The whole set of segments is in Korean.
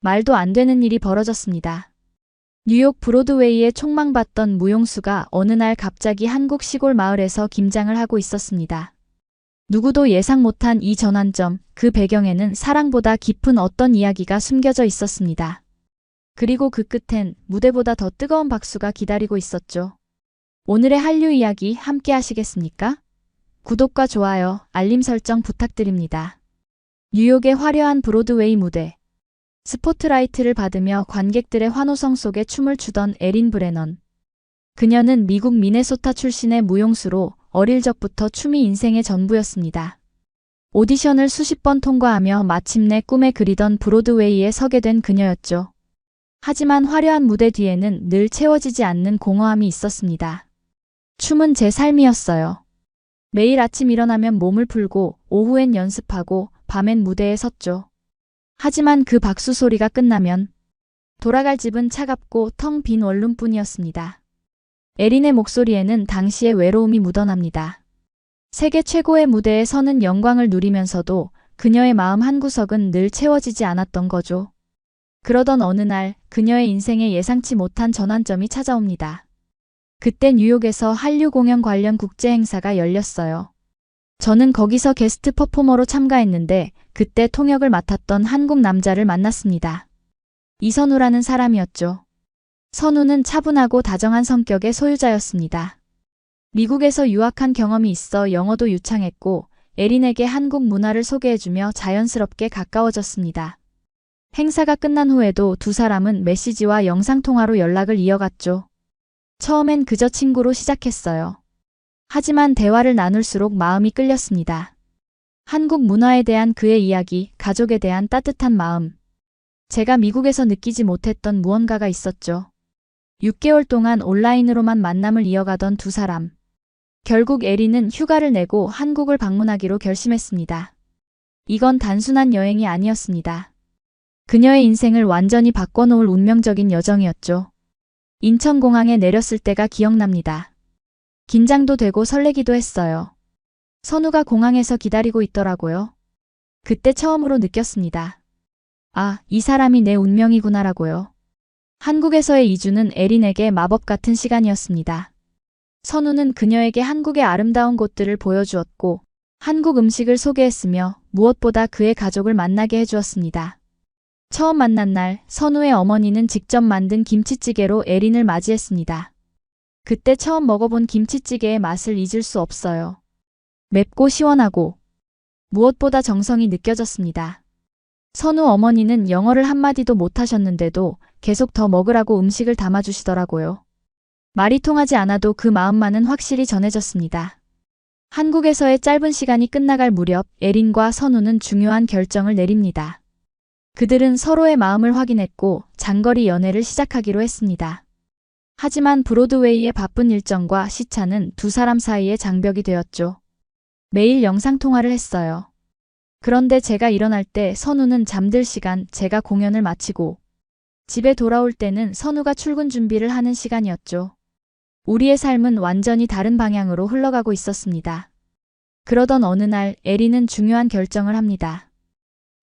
말도 안 되는 일이 벌어졌습니다. 뉴욕 브로드웨이에 촉망받던 무용수가 어느 날 갑자기 한국 시골 마을에서 김장을 하고 있었습니다. 누구도 예상 못한 이 전환점, 그 배경에는 사랑보다 깊은 어떤 이야기가 숨겨져 있었습니다. 그리고 그 끝엔 무대보다 더 뜨거운 박수가 기다리고 있었죠. 오늘의 한류 이야기 함께 하시겠습니까? 구독과 좋아요, 알림 설정 부탁드립니다. 뉴욕의 화려한 브로드웨이 무대. 스포트라이트를 받으며 관객들의 환호성 속에 춤을 추던 에린 브레넌. 그녀는 미국 미네소타 출신의 무용수로 어릴 적부터 춤이 인생의 전부였습니다. 오디션을 수십 번 통과하며 마침내 꿈에 그리던 브로드웨이에 서게 된 그녀였죠. 하지만 화려한 무대 뒤에는 늘 채워지지 않는 공허함이 있었습니다. 춤은 제 삶이었어요. 매일 아침 일어나면 몸을 풀고 오후엔 연습하고 밤엔 무대에 섰죠. 하지만 그 박수 소리가 끝나면 돌아갈 집은 차갑고 텅 빈 원룸뿐이었습니다. 에린의 목소리에는 당시의 외로움이 묻어납니다. 세계 최고의 무대에 서는 영광을 누리면서도 그녀의 마음 한구석은 늘 채워지지 않았던 거죠. 그러던 어느 날 그녀의 인생에 예상치 못한 전환점이 찾아옵니다. 그때 뉴욕에서 한류 공연 관련 국제 행사가 열렸어요. 저는 거기서 게스트 퍼포머로 참가했는데 그때 통역을 맡았던 한국 남자를 만났습니다. 이선우라는 사람이었죠. 선우는 차분하고 다정한 성격의 소유자였습니다. 미국에서 유학한 경험이 있어 영어도 유창했고 에린에게 한국 문화를 소개해주며 자연스럽게 가까워졌습니다. 행사가 끝난 후에도 두 사람은 메시지와 영상통화로 연락을 이어갔죠. 처음엔 그저 친구로 시작했어요. 하지만 대화를 나눌수록 마음이 끌렸습니다. 한국 문화에 대한 그의 이야기, 가족에 대한 따뜻한 마음. 제가 미국에서 느끼지 못했던 무언가가 있었죠. 6개월 동안 온라인으로만 만남을 이어가던 두 사람. 결국 에린은 휴가를 내고 한국을 방문하기로 결심했습니다. 이건 단순한 여행이 아니었습니다. 그녀의 인생을 완전히 바꿔놓을 운명적인 여정이었죠. 인천공항에 내렸을 때가 기억납니다. 긴장도 되고 설레기도 했어요. 선우가 공항에서 기다리고 있더라고요. 그때 처음으로 느꼈습니다. 아, 이 사람이 내 운명이구나라고요. 한국에서의 이주는 에린에게 마법 같은 시간이었습니다. 선우는 그녀에게 한국의 아름다운 곳들을 보여주었고 한국 음식을 소개했으며 무엇보다 그의 가족을 만나게 해주었습니다. 처음 만난 날 선우의 어머니는 직접 만든 김치찌개로 에린을 맞이했습니다. 그때 처음 먹어본 김치찌개의 맛을 잊을 수 없어요. 맵고 시원하고 무엇보다 정성이 느껴졌습니다. 선우 어머니는 영어를 한마디도 못하셨는데도 계속 더 먹으라고 음식을 담아주시더라고요. 말이 통하지 않아도 그 마음만은 확실히 전해졌습니다. 한국에서의 짧은 시간이 끝나갈 무렵 에린과 선우는 중요한 결정을 내립니다. 그들은 서로의 마음을 확인했고 장거리 연애를 시작하기로 했습니다. 하지만 브로드웨이의 바쁜 일정과 시차는 두 사람 사이의 장벽이 되었죠. 매일 영상통화를 했어요. 그런데 제가 일어날 때 선우는 잠들 시간, 제가 공연을 마치고 집에 돌아올 때는 선우가 출근 준비를 하는 시간이었죠. 우리의 삶은 완전히 다른 방향으로 흘러가고 있었습니다. 그러던 어느 날 에린은 중요한 결정을 합니다.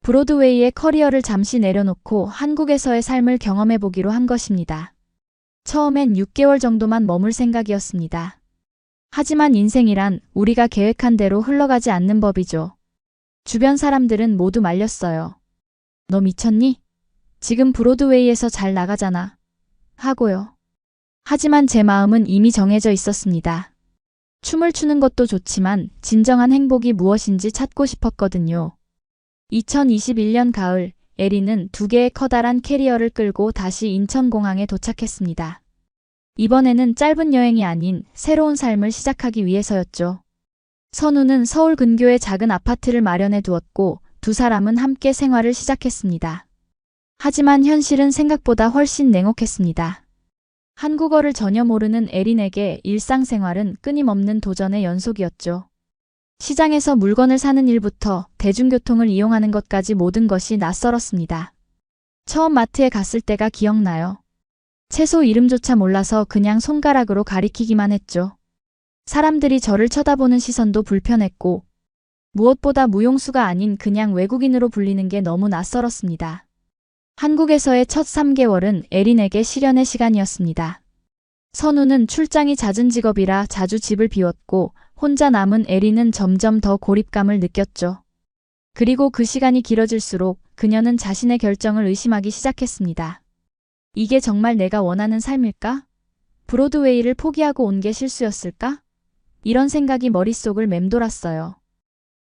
브로드웨이의 커리어를 잠시 내려놓고 한국에서의 삶을 경험해보기로 한 것입니다. 처음엔 6개월 정도만 머물 생각이었습니다. 하지만 인생이란 우리가 계획한 대로 흘러가지 않는 법이죠. 주변 사람들은 모두 말렸어요. 너 미쳤니? 지금 브로드웨이에서 잘 나가잖아. 하고요. 하지만 제 마음은 이미 정해져 있었습니다. 춤을 추는 것도 좋지만 진정한 행복이 무엇인지 찾고 싶었거든요. 2021년 가을, 에린은 두 개의 커다란 캐리어를 끌고 다시 인천공항에 도착했습니다. 이번에는 짧은 여행이 아닌 새로운 삶을 시작하기 위해서였죠. 선우는 서울 근교에 작은 아파트를 마련해 두었고 두 사람은 함께 생활을 시작했습니다. 하지만 현실은 생각보다 훨씬 냉혹했습니다. 한국어를 전혀 모르는 에린에게 일상생활은 끊임없는 도전의 연속이었죠. 시장에서 물건을 사는 일부터 대중교통을 이용하는 것까지 모든 것이 낯설었습니다. 처음 마트에 갔을 때가 기억나요. 채소 이름조차 몰라서 그냥 손가락으로 가리키기만 했죠. 사람들이 저를 쳐다보는 시선도 불편했고 무엇보다 무용수가 아닌 그냥 외국인으로 불리는 게 너무 낯설었습니다. 한국에서의 첫 3개월은 에린에게 실연의 시간이었습니다. 선우는 출장이 잦은 직업이라 자주 집을 비웠고 혼자 남은 에린은 점점 더 고립감을 느꼈죠. 그리고 그 시간이 길어질수록 그녀는 자신의 결정을 의심하기 시작했습니다. 이게 정말 내가 원하는 삶일까? 브로드웨이를 포기하고 온 게 실수였을까? 이런 생각이 머릿속을 맴돌았어요.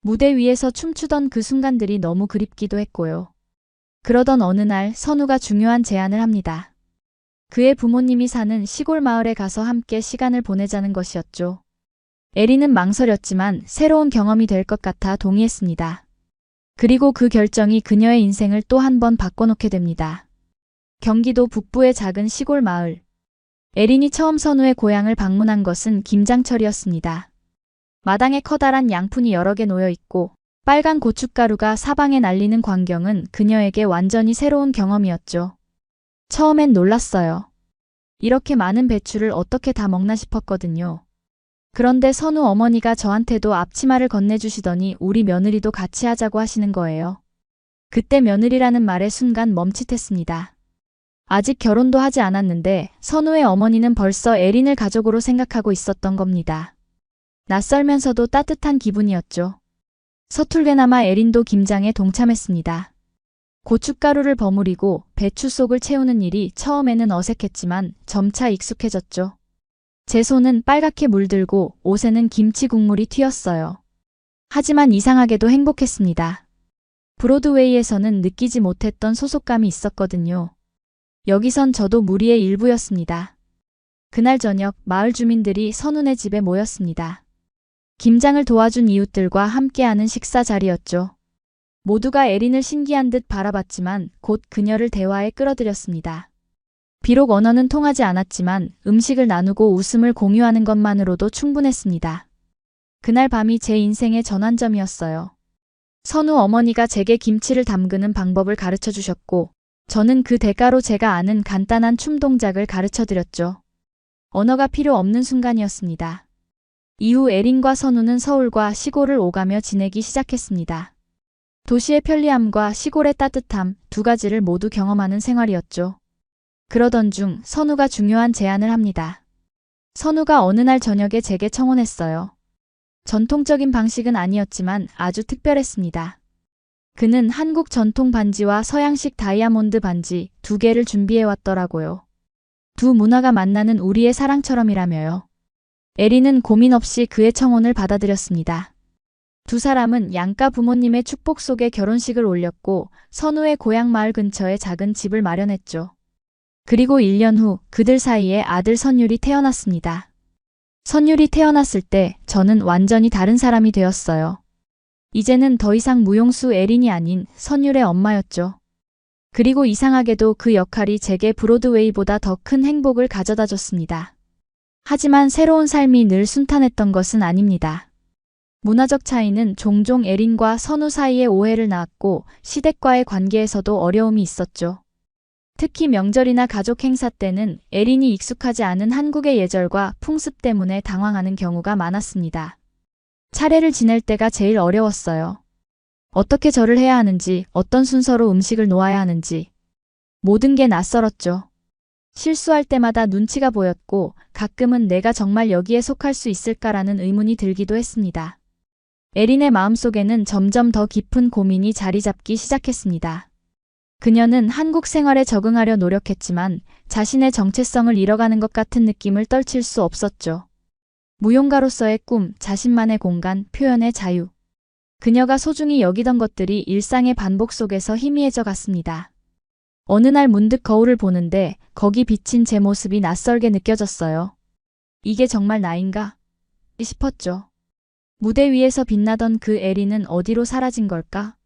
무대 위에서 춤추던 그 순간들이 너무 그립기도 했고요. 그러던 어느 날 선우가 중요한 제안을 합니다. 그의 부모님이 사는 시골 마을에 가서 함께 시간을 보내자는 것이었죠. 에린은 망설였지만 새로운 경험이 될 것 같아 동의했습니다. 그리고 그 결정이 그녀의 인생을 또 한 번 바꿔놓게 됩니다. 경기도 북부의 작은 시골 마을. 에린이 처음 선우의 고향을 방문한 것은 김장철이었습니다. 마당에 커다란 양푼이 여러 개 놓여 있고 빨간 고춧가루가 사방에 날리는 광경은 그녀에게 완전히 새로운 경험이었죠. 처음엔 놀랐어요. 이렇게 많은 배추를 어떻게 다 먹나 싶었거든요. 그런데 선우 어머니가 저한테도 앞치마를 건네주시더니 우리 며느리도 같이 하자고 하시는 거예요. 그때 며느리라는 말에 순간 멈칫했습니다. 아직 결혼도 하지 않았는데 선우의 어머니는 벌써 에린을 가족으로 생각하고 있었던 겁니다. 낯설면서도 따뜻한 기분이었죠. 서툴게나마 에린도 김장에 동참했습니다. 고춧가루를 버무리고 배추 속을 채우는 일이 처음에는 어색했지만 점차 익숙해졌죠. 제 손은 빨갛게 물들고 옷에는 김치 국물이 튀었어요. 하지만 이상하게도 행복했습니다. 브로드웨이에서는 느끼지 못했던 소속감이 있었거든요. 여기선 저도 무리의 일부였습니다. 그날 저녁 마을 주민들이 선우네 집에 모였습니다. 김장을 도와준 이웃들과 함께하는 식사 자리였죠. 모두가 에린을 신기한 듯 바라봤지만 곧 그녀를 대화에 끌어들였습니다. 비록 언어는 통하지 않았지만 음식을 나누고 웃음을 공유하는 것만으로도 충분했습니다. 그날 밤이 제 인생의 전환점이었어요. 선우 어머니가 제게 김치를 담그는 방법을 가르쳐 주셨고 저는 그 대가로 제가 아는 간단한 춤 동작을 가르쳐 드렸죠. 언어가 필요 없는 순간이었습니다. 이후 에린과 선우는 서울과 시골을 오가며 지내기 시작했습니다. 도시의 편리함과 시골의 따뜻함 두 가지를 모두 경험하는 생활이었죠. 그러던 중 선우가 중요한 제안을 합니다. 선우가 어느 날 저녁에 제게 청혼했어요. 전통적인 방식은 아니었지만 아주 특별했습니다. 그는 한국 전통 반지와 서양식 다이아몬드 반지 두 개를 준비해 왔더라고요. 두 문화가 만나는 우리의 사랑처럼이라며요. 에린은 고민 없이 그의 청혼을 받아들였습니다. 두 사람은 양가 부모님의 축복 속에 결혼식을 올렸고 선우의 고향 마을 근처에 작은 집을 마련했죠. 그리고 1년 후 그들 사이에 아들 선율이 태어났습니다. 선율이 태어났을 때 저는 완전히 다른 사람이 되었어요. 이제는 더 이상 무용수 에린이 아닌 선율의 엄마였죠. 그리고 이상하게도 그 역할이 제게 브로드웨이보다 더 큰 행복을 가져다 줬습니다. 하지만 새로운 삶이 늘 순탄했던 것은 아닙니다. 문화적 차이는 종종 에린과 선우 사이에 오해를 낳았고 시댁과의 관계에서도 어려움이 있었죠. 특히 명절이나 가족 행사 때는 에린이 익숙하지 않은 한국의 예절과 풍습 때문에 당황하는 경우가 많았습니다. 차례를 지낼 때가 제일 어려웠어요. 어떻게 절을 해야 하는지, 어떤 순서로 음식을 놓아야 하는지 모든 게 낯설었죠. 실수할 때마다 눈치가 보였고 가끔은 내가 정말 여기에 속할 수 있을까라는 의문이 들기도 했습니다. 에린의 마음속에는 점점 더 깊은 고민이 자리 잡기 시작했습니다. 그녀는 한국 생활에 적응하려 노력했지만 자신의 정체성을 잃어가는 것 같은 느낌을 떨칠 수 없었죠. 무용가로서의 꿈, 자신만의 공간, 표현의 자유. 그녀가 소중히 여기던 것들이 일상의 반복 속에서 희미해져 갔습니다. 어느 날 문득 거울을 보는데 거기 비친 제 모습이 낯설게 느껴졌어요. 이게 정말 나인가? 싶었죠. 무대 위에서 빛나던 그 에린은 어디로 사라진 걸까?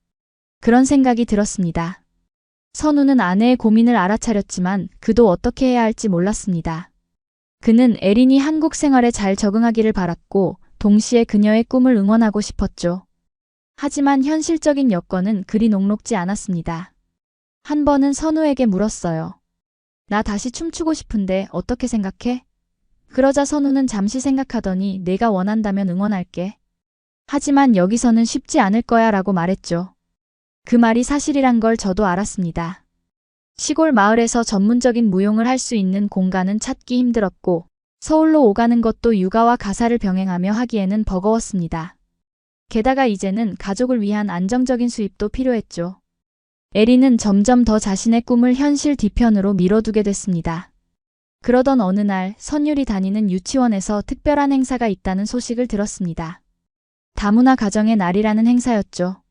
그런 생각이 들었습니다. 선우는 아내의 고민을 알아차렸지만 그도 어떻게 해야 할지 몰랐습니다. 그는 에린이 한국 생활에 잘 적응하기를 바랐고 동시에 그녀의 꿈을 응원하고 싶었죠. 하지만 현실적인 여건은 그리 녹록지 않았습니다. 한 번은 선우에게 물었어요. 나 다시 춤추고 싶은데 어떻게 생각해? 그러자 선우는 잠시 생각하더니 내가 원한다면 응원할게. 하지만 여기서는 쉽지 않을 거야 라고 말했죠. 그 말이 사실이란 걸 저도 알았습니다. 시골 마을에서 전문적인 무용을 할 수 있는 공간은 찾기 힘들었고 서울로 오가는 것도 육아와 가사를 병행하며 하기에는 버거웠습니다. 게다가 이제는 가족을 위한 안정적인 수입도 필요했죠. 에린은 점점 더 자신의 꿈을 현실 뒤편으로 미뤄두게 됐습니다. 그러던 어느 날 선율이 다니는 유치원에서 특별한 행사가 있다는 소식을 들었습니다. 다문화 가정의 날이라는 행사였죠.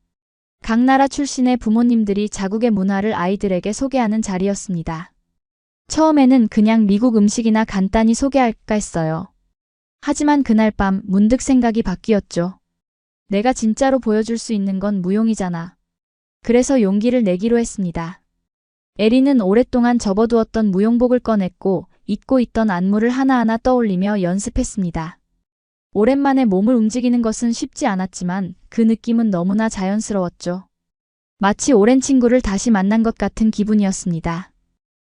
각 나라 출신의 부모님들이 자국의 문화를 아이들에게 소개하는 자리였습니다. 처음에는 그냥 미국 음식이나 간단히 소개할까 했어요. 하지만 그날 밤 문득 생각이 바뀌었죠. 내가 진짜로 보여줄 수 있는 건 무용이잖아. 그래서 용기를 내기로 했습니다. 에린은 오랫동안 접어두었던 무용복을 꺼냈고 잊고 있던 안무를 하나하나 떠올리며 연습했습니다. 오랜만에 몸을 움직이는 것은 쉽지 않았지만 그 느낌은 너무나 자연스러웠죠. 마치 오랜 친구를 다시 만난 것 같은 기분이었습니다.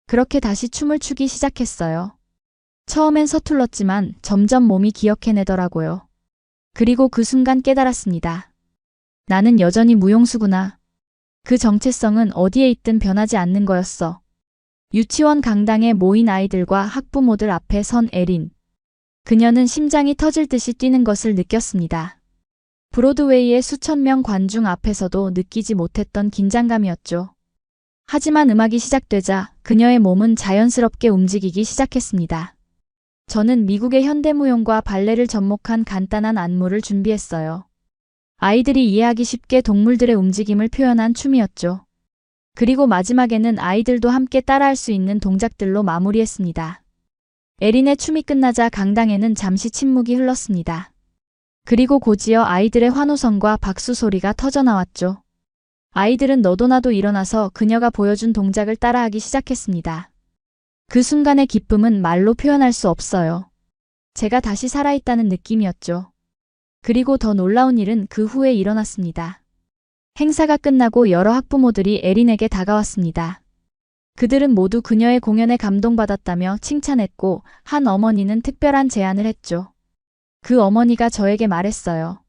그렇게 다시 춤을 추기 시작했어요. 처음엔 서툴렀지만 점점 몸이 기억해내더라고요. 그리고 그 순간 깨달았습니다. 나는 여전히 무용수구나. 그 정체성은 어디에 있든 변하지 않는 거였어. 유치원 강당에 모인 아이들과 학부모들 앞에 선 에린. 그녀는 심장이 터질 듯이 뛰는 것을 느꼈습니다. 브로드웨이의 수천 명 관중 앞에서도 느끼지 못했던 긴장감이었죠. 하지만 음악이 시작되자 그녀의 몸은 자연스럽게 움직이기 시작했습니다. 저는 미국의 현대무용과 발레를 접목한 간단한 안무를 준비했어요. 아이들이 이해하기 쉽게 동물들의 움직임을 표현한 춤이었죠. 그리고 마지막에는 아이들도 함께 따라할 수 있는 동작들로 마무리했습니다. 에린의 춤이 끝나자 강당에는 잠시 침묵이 흘렀습니다. 그리고 곧이어 아이들의 환호성과 박수 소리가 터져나왔죠. 아이들은 너도나도 일어나서 그녀가 보여준 동작을 따라하기 시작했습니다. 그 순간의 기쁨은 말로 표현할 수 없어요. 제가 다시 살아있다는 느낌이었죠. 그리고 더 놀라운 일은 그 후에 일어났습니다. 행사가 끝나고 여러 학부모들이 에린에게 다가왔습니다. 그들은 모두 그녀의 공연에 감동받았다며 칭찬했고 한 어머니는 특별한 제안을 했죠. 그 어머니가 저에게 말했어요.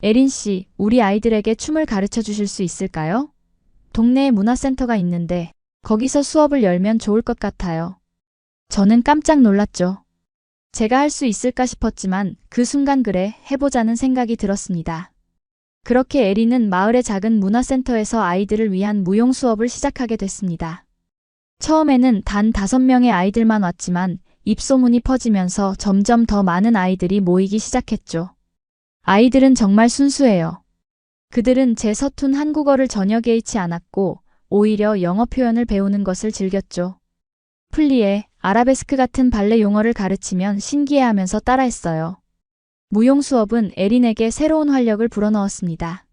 에린 씨, 우리 아이들에게 춤을 가르쳐 주실 수 있을까요? 동네에 문화센터가 있는데 거기서 수업을 열면 좋을 것 같아요. 저는 깜짝 놀랐죠. 제가 할 수 있을까 싶었지만 그 순간 그래, 해보자는 생각이 들었습니다. 그렇게 에린은 마을의 작은 문화센터에서 아이들을 위한 무용 수업을 시작하게 됐습니다. 처음에는 단 5명의 아이들만 왔지만 입소문이 퍼지면서 점점 더 많은 아이들이 모이기 시작했죠. 아이들은 정말 순수해요. 그들은 제 서툰 한국어를 전혀 개의치 않았고 오히려 영어 표현을 배우는 것을 즐겼죠. 플리에, 아라베스크 같은 발레 용어를 가르치면 신기해하면서 따라했어요. 무용 수업은 에린에게 새로운 활력을 불어넣었습니다.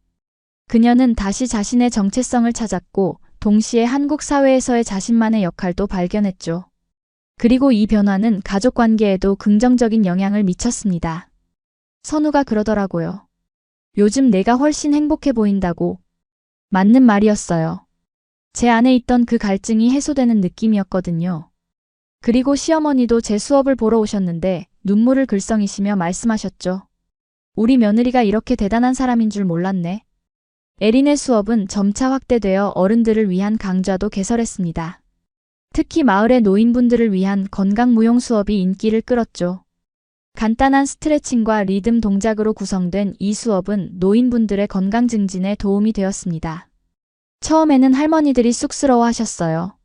그녀는 다시 자신의 정체성을 찾았고 동시에 한국 사회에서의 자신만의 역할도 발견했죠. 그리고 이 변화는 가족 관계에도 긍정적인 영향을 미쳤습니다. 선우가 그러더라고요. 요즘 내가 훨씬 행복해 보인다고. 맞는 말이었어요. 제 안에 있던 그 갈증이 해소되는 느낌이었거든요. 그리고 시어머니도 제 수업을 보러 오셨는데 눈물을 글썽이시며 말씀하셨죠. 우리 며느리가 이렇게 대단한 사람인 줄 몰랐네. 에린의 수업은 점차 확대되어 어른들을 위한 강좌도 개설했습니다. 특히 마을의 노인분들을 위한 건강무용 수업이 인기를 끌었죠. 간단한 스트레칭과 리듬 동작으로 구성된 이 수업은 노인분들의 건강 증진에 도움이 되었습니다. 처음에는 할머니들이 쑥스러워하셨어요.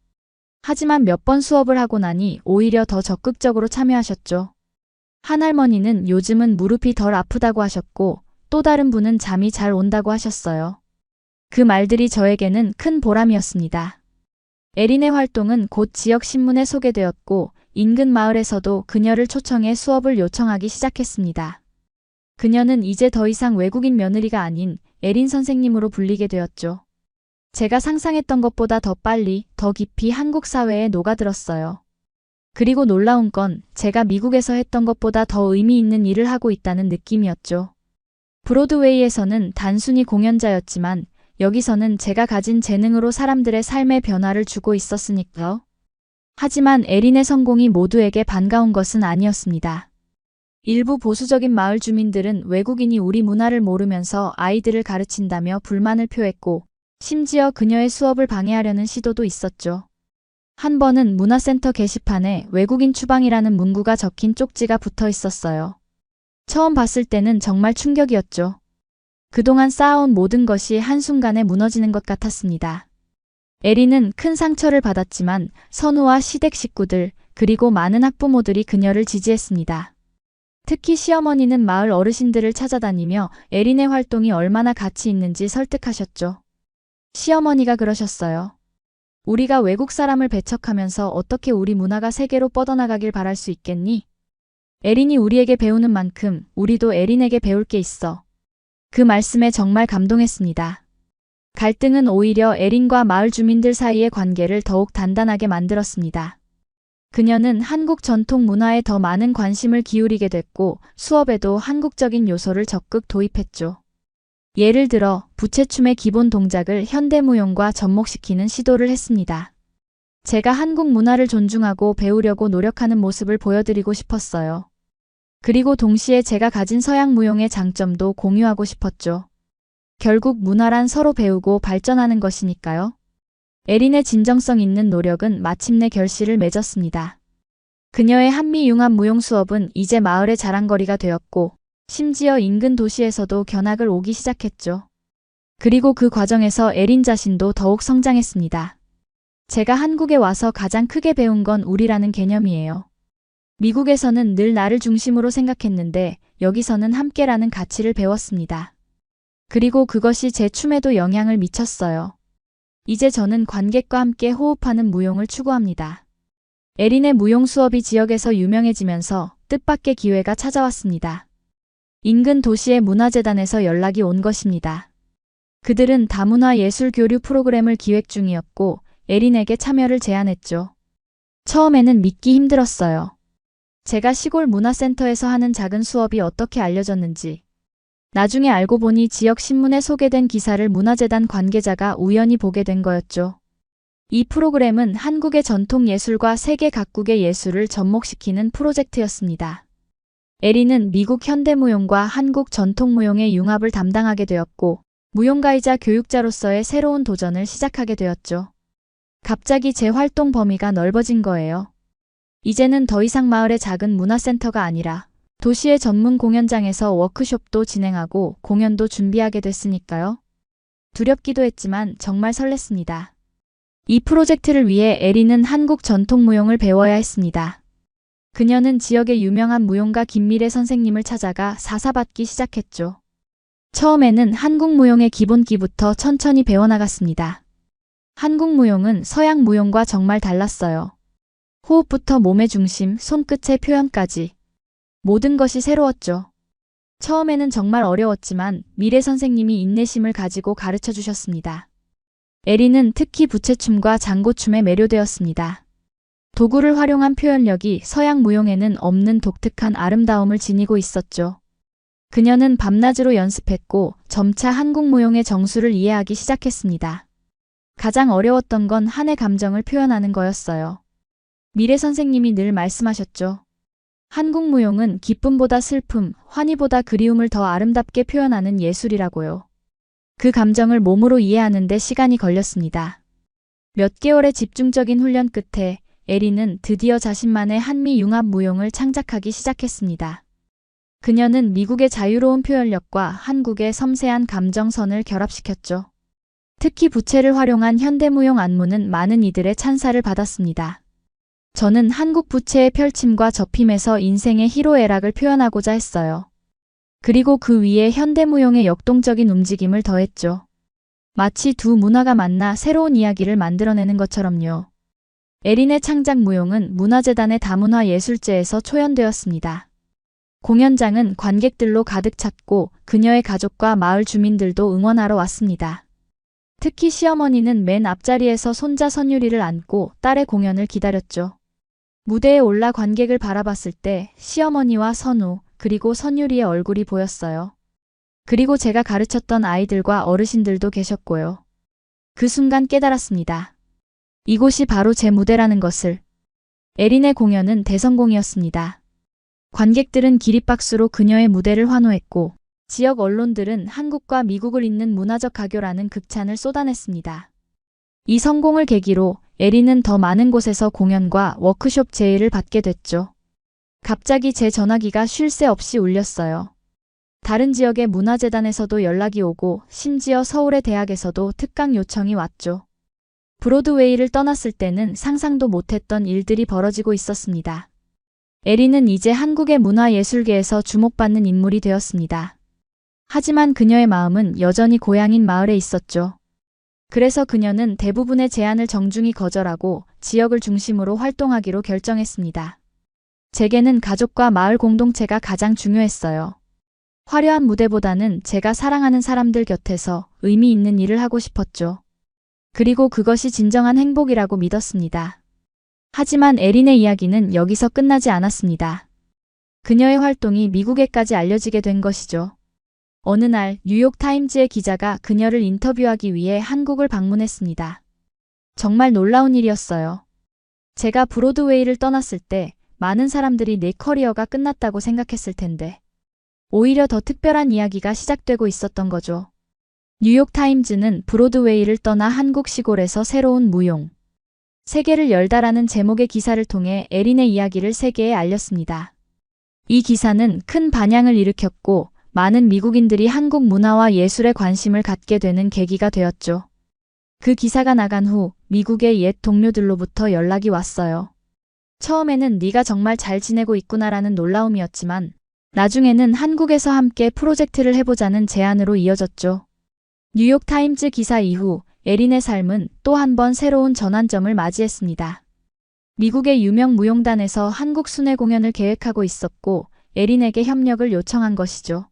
하지만 몇 번 수업을 하고 나니 오히려 더 적극적으로 참여하셨죠. 한 할머니는 요즘은 무릎이 덜 아프다고 하셨고 또 다른 분은 잠이 잘 온다고 하셨어요. 그 말들이 저에게는 큰 보람이었습니다. 에린의 활동은 곧 지역 신문에 소개되었고 인근 마을에서도 그녀를 초청해 수업을 요청하기 시작했습니다. 그녀는 이제 더 이상 외국인 며느리가 아닌 에린 선생님으로 불리게 되었죠. 제가 상상했던 것보다 더 빨리, 더 깊이 한국 사회에 녹아들었어요. 그리고 놀라운 건 제가 미국에서 했던 것보다 더 의미 있는 일을 하고 있다는 느낌이었죠. 브로드웨이에서는 단순히 공연자였지만 여기서는 제가 가진 재능으로 사람들의 삶의 변화를 주고 있었으니까요. 하지만 에린의 성공이 모두에게 반가운 것은 아니었습니다. 일부 보수적인 마을 주민들은 외국인이 우리 문화를 모르면서 아이들을 가르친다며 불만을 표했고 심지어 그녀의 수업을 방해하려는 시도도 있었죠. 한 번은 문화센터 게시판에 외국인 추방이라는 문구가 적힌 쪽지가 붙어 있었어요. 처음 봤을 때는 정말 충격이었죠. 그동안 쌓아온 모든 것이 한순간에 무너지는 것 같았습니다. 에리는 큰 상처를 받았지만 선우와 시댁 식구들 그리고 많은 학부모들이 그녀를 지지했습니다. 특히 시어머니는 마을 어르신들을 찾아다니며 에린의 활동이 얼마나 가치 있는지 설득하셨죠. 시어머니가 그러셨어요. 우리가 외국 사람을 배척하면서 어떻게 우리 문화가 세계로 뻗어나가길 바랄 수 있겠니? 에린이 우리에게 배우는 만큼 우리도 에린에게 배울 게 있어. 그 말씀에 정말 감동했습니다. 갈등은 오히려 에린과 마을 주민들 사이의 관계를 더욱 단단하게 만들었습니다. 그녀는 한국 전통 문화에 더 많은 관심을 기울이게 됐고 수업에도 한국적인 요소를 적극 도입했죠. 예를 들어 부채춤의 기본 동작을 현대무용과 접목시키는 시도를 했습니다. 제가 한국 문화를 존중하고 배우려고 노력하는 모습을 보여드리고 싶었어요. 그리고 동시에 제가 가진 서양 무용의 장점도 공유하고 싶었죠. 결국 문화란 서로 배우고 발전하는 것이니까요. 에린의 진정성 있는 노력은 마침내 결실을 맺었습니다. 그녀의 한미융합 무용 수업은 이제 마을의 자랑거리가 되었고 심지어 인근 도시에서도 견학을 오기 시작했죠. 그리고 그 과정에서 에린 자신도 더욱 성장했습니다. 제가 한국에 와서 가장 크게 배운 건 우리라는 개념이에요. 미국에서는 늘 나를 중심으로 생각했는데 여기서는 함께라는 가치를 배웠습니다. 그리고 그것이 제 춤에도 영향을 미쳤어요. 이제 저는 관객과 함께 호흡하는 무용을 추구합니다. 에린의 무용 수업이 지역에서 유명해지면서 뜻밖의 기회가 찾아왔습니다. 인근 도시의 문화재단에서 연락이 온 것입니다. 그들은 다문화 예술 교류 프로그램을 기획 중이었고 에린에게 참여를 제안했죠. 처음에는 믿기 힘들었어요. 제가 시골 문화센터에서 하는 작은 수업이 어떻게 알려졌는지. 나중에 알고 보니 지역 신문에 소개된 기사를 문화재단 관계자가 우연히 보게 된 거였죠. 이 프로그램은 한국의 전통 예술과 세계 각국의 예술을 접목시키는 프로젝트였습니다. 에린은 미국 현대무용과 한국 전통무용의 융합을 담당하게 되었고 무용가이자 교육자로서의 새로운 도전을 시작하게 되었죠. 갑자기 제 활동 범위가 넓어진 거예요. 이제는 더 이상 마을의 작은 문화센터가 아니라 도시의 전문 공연장에서 워크숍도 진행하고 공연도 준비하게 됐으니까요. 두렵기도 했지만 정말 설렜습니다. 이 프로젝트를 위해 에린은 한국 전통무용을 배워야 했습니다. 그녀는 지역의 유명한 무용가 김미래 선생님을 찾아가 사사받기 시작했죠. 처음에는 한국 무용의 기본기부터 천천히 배워나갔습니다. 한국 무용은 서양 무용과 정말 달랐어요. 호흡부터 몸의 중심, 손끝의 표현까지. 모든 것이 새로웠죠. 처음에는 정말 어려웠지만 미래 선생님이 인내심을 가지고 가르쳐 주셨습니다. 에린은 특히 부채춤과 장고춤에 매료되었습니다. 도구를 활용한 표현력이 서양 무용에는 없는 독특한 아름다움을 지니고 있었죠. 그녀는 밤낮으로 연습했고 점차 한국 무용의 정수를 이해하기 시작했습니다. 가장 어려웠던 건 한의 감정을 표현하는 거였어요. 미래 선생님이 늘 말씀하셨죠. 한국 무용은 기쁨보다 슬픔, 환희보다 그리움을 더 아름답게 표현하는 예술이라고요. 그 감정을 몸으로 이해하는 데 시간이 걸렸습니다. 몇 개월의 집중적인 훈련 끝에 에린은 드디어 자신만의 한미융합 무용을 창작하기 시작했습니다. 그녀는 미국의 자유로운 표현력과 한국의 섬세한 감정선을 결합시켰죠. 특히 부채를 활용한 현대무용 안무는 많은 이들의 찬사를 받았습니다. 저는 한국 부채의 펼침과 접힘에서 인생의 희로애락을 표현하고자 했어요. 그리고 그 위에 현대무용의 역동적인 움직임을 더했죠. 마치 두 문화가 만나 새로운 이야기를 만들어내는 것처럼요. 에린의 창작 무용은 문화재단의 다문화 예술제에서 초연되었습니다. 공연장은 관객들로 가득 찼고 그녀의 가족과 마을 주민들도 응원하러 왔습니다. 특히 시어머니는 맨 앞자리에서 손자 선율이를 안고 딸의 공연을 기다렸죠. 무대에 올라 관객을 바라봤을 때 시어머니와 선우 그리고 선율이의 얼굴이 보였어요. 그리고 제가 가르쳤던 아이들과 어르신들도 계셨고요. 그 순간 깨달았습니다. 이곳이 바로 제 무대라는 것을. 에린의 공연은 대성공이었습니다. 관객들은 기립박수로 그녀의 무대를 환호했고 지역 언론들은 한국과 미국을 잇는 문화적 가교라는 극찬을 쏟아냈습니다. 이 성공을 계기로 에린은 더 많은 곳에서 공연과 워크숍 제의를 받게 됐죠. 갑자기 제 전화기가 쉴 새 없이 울렸어요. 다른 지역의 문화재단에서도 연락이 오고 심지어 서울의 대학에서도 특강 요청이 왔죠. 브로드웨이를 떠났을 때는 상상도 못했던 일들이 벌어지고 있었습니다. 에린은 이제 한국의 문화예술계에서 주목받는 인물이 되었습니다. 하지만 그녀의 마음은 여전히 고향인 마을에 있었죠. 그래서 그녀는 대부분의 제안을 정중히 거절하고 지역을 중심으로 활동하기로 결정했습니다. 제게는 가족과 마을 공동체가 가장 중요했어요. 화려한 무대보다는 제가 사랑하는 사람들 곁에서 의미 있는 일을 하고 싶었죠. 그리고 그것이 진정한 행복이라고 믿었습니다. 하지만 에린의 이야기는 여기서 끝나지 않았습니다. 그녀의 활동이 미국에까지 알려지게 된 것이죠. 어느 날 뉴욕타임즈의 기자가 그녀를 인터뷰하기 위해 한국을 방문했습니다. 정말 놀라운 일이었어요. 제가 브로드웨이를 떠났을 때 많은 사람들이 내 커리어가 끝났다고 생각했을 텐데 오히려 더 특별한 이야기가 시작되고 있었던 거죠. 뉴욕타임즈는 브로드웨이를 떠나 한국 시골에서 새로운 무용, 세계를 열다라는 제목의 기사를 통해 에린의 이야기를 세계에 알렸습니다. 이 기사는 큰 반향을 일으켰고 많은 미국인들이 한국 문화와 예술에 관심을 갖게 되는 계기가 되었죠. 그 기사가 나간 후 미국의 옛 동료들로부터 연락이 왔어요. 처음에는 네가 정말 잘 지내고 있구나라는 놀라움이었지만 나중에는 한국에서 함께 프로젝트를 해보자는 제안으로 이어졌죠. 뉴욕타임즈 기사 이후 에린의 삶은 또 한 번 새로운 전환점을 맞이했습니다. 미국의 유명 무용단에서 한국 순회 공연을 계획하고 있었고 에린에게 협력을 요청한 것이죠.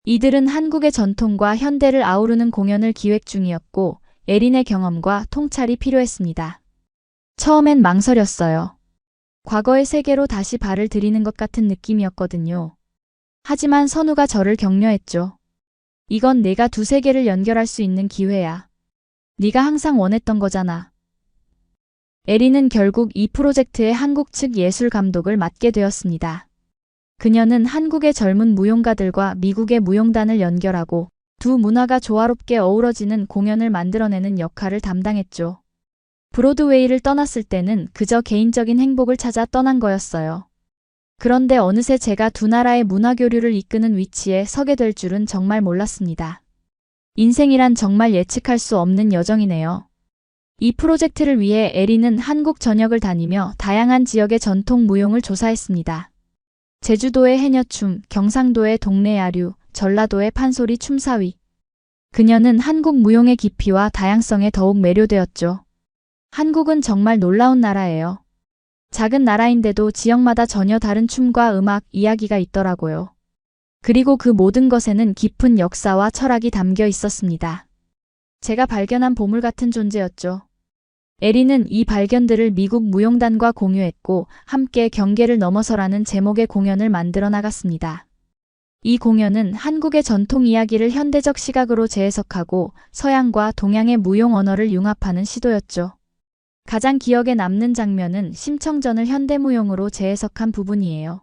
이들은 한국의 전통과 현대를 아우르는 공연을 기획 중이었고 에린의 경험과 통찰이 필요했습니다. 처음엔 망설였어요. 과거의 세계로 다시 발을 들이는 것 같은 느낌이었거든요. 하지만 선우가 저를 격려했죠. 이건 내가 두 세계를 연결할 수 있는 기회야. 네가 항상 원했던 거잖아. 에린은 결국 이 프로젝트의 한국 측 예술 감독을 맡게 되었습니다. 그녀는 한국의 젊은 무용가들과 미국의 무용단을 연결하고 두 문화가 조화롭게 어우러지는 공연을 만들어내는 역할을 담당했죠. 브로드웨이를 떠났을 때는 그저 개인적인 행복을 찾아 떠난 거였어요. 그런데 어느새 제가 두 나라의 문화교류를 이끄는 위치에 서게 될 줄은 정말 몰랐습니다. 인생이란 정말 예측할 수 없는 여정이네요. 이 프로젝트를 위해 에린은 한국 전역을 다니며 다양한 지역의 전통 무용을 조사했습니다. 제주도의 해녀춤, 경상도의 동네 야류, 전라도의 판소리 춤사위. 그녀는 한국 무용의 깊이와 다양성에 더욱 매료되었죠. 한국은 정말 놀라운 나라예요. 작은 나라인데도 지역마다 전혀 다른 춤과 음악, 이야기가 있더라고요. 그리고 그 모든 것에는 깊은 역사와 철학이 담겨 있었습니다. 제가 발견한 보물 같은 존재였죠. 에린은 이 발견들을 미국 무용단과 공유했고 함께 경계를 넘어서라는 제목의 공연을 만들어 나갔습니다. 이 공연은 한국의 전통 이야기를 현대적 시각으로 재해석하고 서양과 동양의 무용 언어를 융합하는 시도였죠. 가장 기억에 남는 장면은 심청전을 현대무용으로 재해석한 부분이에요.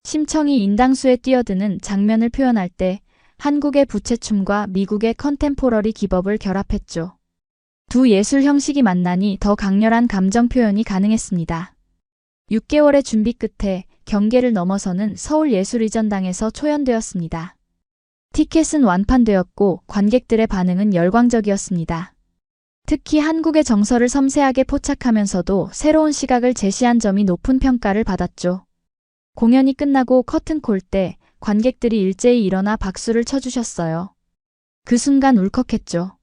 심청이 인당수에 뛰어드는 장면을 표현할 때 한국의 부채춤과 미국의 컨템포러리 기법을 결합했죠. 두 예술 형식이 만나니 더 강렬한 감정 표현이 가능했습니다. 6개월의 준비 끝에 경계를 넘어서는 서울예술이전당에서 초연되었습니다. 티켓은 완판되었고 관객들의 반응은 열광적이었습니다. 특히 한국의 정서를 섬세하게 포착하면서도 새로운 시각을 제시한 점이 높은 평가를 받았죠. 공연이 끝나고 커튼콜 때 관객들이 일제히 일어나 박수를 쳐주셨어요. 그 순간 울컥했죠.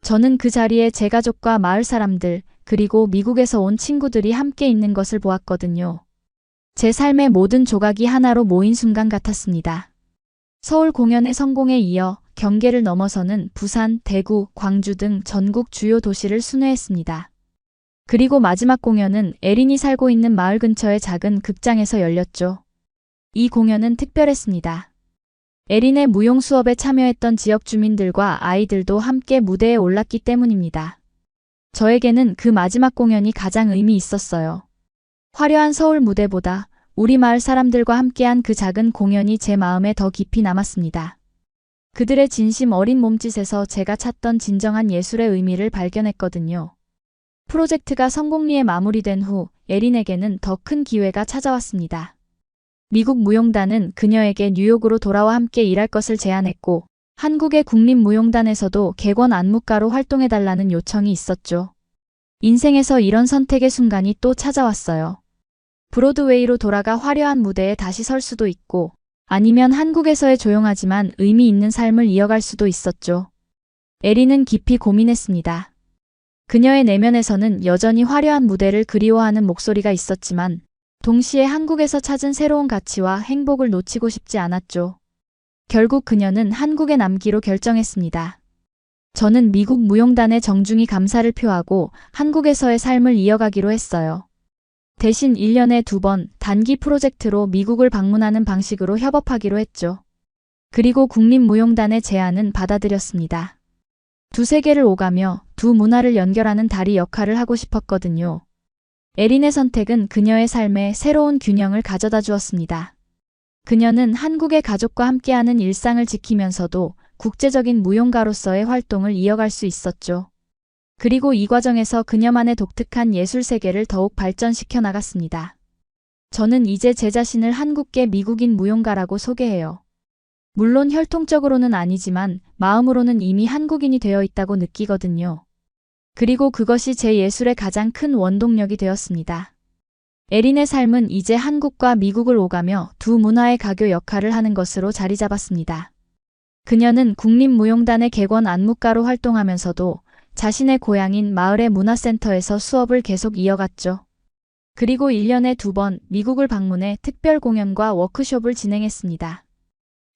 저는 그 자리에 제 가족과 마을 사람들, 그리고 미국에서 온 친구들이 함께 있는 것을 보았거든요. 제 삶의 모든 조각이 하나로 모인 순간 같았습니다. 서울 공연의 성공에 이어 경계를 넘어서는 부산, 대구, 광주 등 전국 주요 도시를 순회했습니다. 그리고 마지막 공연은 에린이 살고 있는 마을 근처의 작은 극장에서 열렸죠. 이 공연은 특별했습니다. 에린의 무용 수업에 참여했던 지역 주민들과 아이들도 함께 무대에 올랐기 때문입니다. 저에게는 그 마지막 공연이 가장 의미 있었어요. 화려한 서울 무대보다 우리 마을 사람들과 함께한 그 작은 공연이 제 마음에 더 깊이 남았습니다. 그들의 진심 어린 몸짓에서 제가 찾던 진정한 예술의 의미를 발견했거든요. 프로젝트가 성공리에 마무리된 후 에린에게는 더 큰 기회가 찾아왔습니다. 미국 무용단은 그녀에게 뉴욕으로 돌아와 함께 일할 것을 제안했고 한국의 국립무용단에서도 객원 안무가로 활동해달라는 요청이 있었죠. 인생에서 이런 선택의 순간이 또 찾아왔어요. 브로드웨이로 돌아가 화려한 무대에 다시 설 수도 있고 아니면 한국에서의 조용하지만 의미 있는 삶을 이어갈 수도 있었죠. 에린은 깊이 고민했습니다. 그녀의 내면에서는 여전히 화려한 무대를 그리워하는 목소리가 있었지만 동시에 한국에서 찾은 새로운 가치와 행복을 놓치고 싶지 않았죠. 결국 그녀는 한국에 남기로 결정했습니다. 저는 미국 무용단에 정중히 감사를 표하고 한국에서의 삶을 이어가기로 했어요. 대신 1년에 2번 단기 프로젝트로 미국을 방문하는 방식으로 협업하기로 했죠. 그리고 국립무용단의 제안은 받아들였습니다. 두 세계를 오가며 두 문화를 연결하는 다리 역할을 하고 싶었거든요. 에린의 선택은 그녀의 삶에 새로운 균형을 가져다 주었습니다. 그녀는 한국의 가족과 함께하는 일상을 지키면서도 국제적인 무용가로서의 활동을 이어갈 수 있었죠. 그리고 이 과정에서 그녀만의 독특한 예술 세계를 더욱 발전시켜 나갔습니다. 저는 이제 제 자신을 한국계 미국인 무용가라고 소개해요. 물론 혈통적으로는 아니지만 마음으로는 이미 한국인이 되어 있다고 느끼거든요. 그리고 그것이 제 예술의 가장 큰 원동력이 되었습니다. 에린의 삶은 이제 한국과 미국을 오가며 두 문화의 가교 역할을 하는 것으로 자리 잡았습니다. 그녀는 국립무용단의 객원 안무가로 활동하면서도 자신의 고향인 마을의 문화센터에서 수업을 계속 이어갔죠. 그리고 1년에 2번 미국을 방문해 특별 공연과 워크숍을 진행했습니다.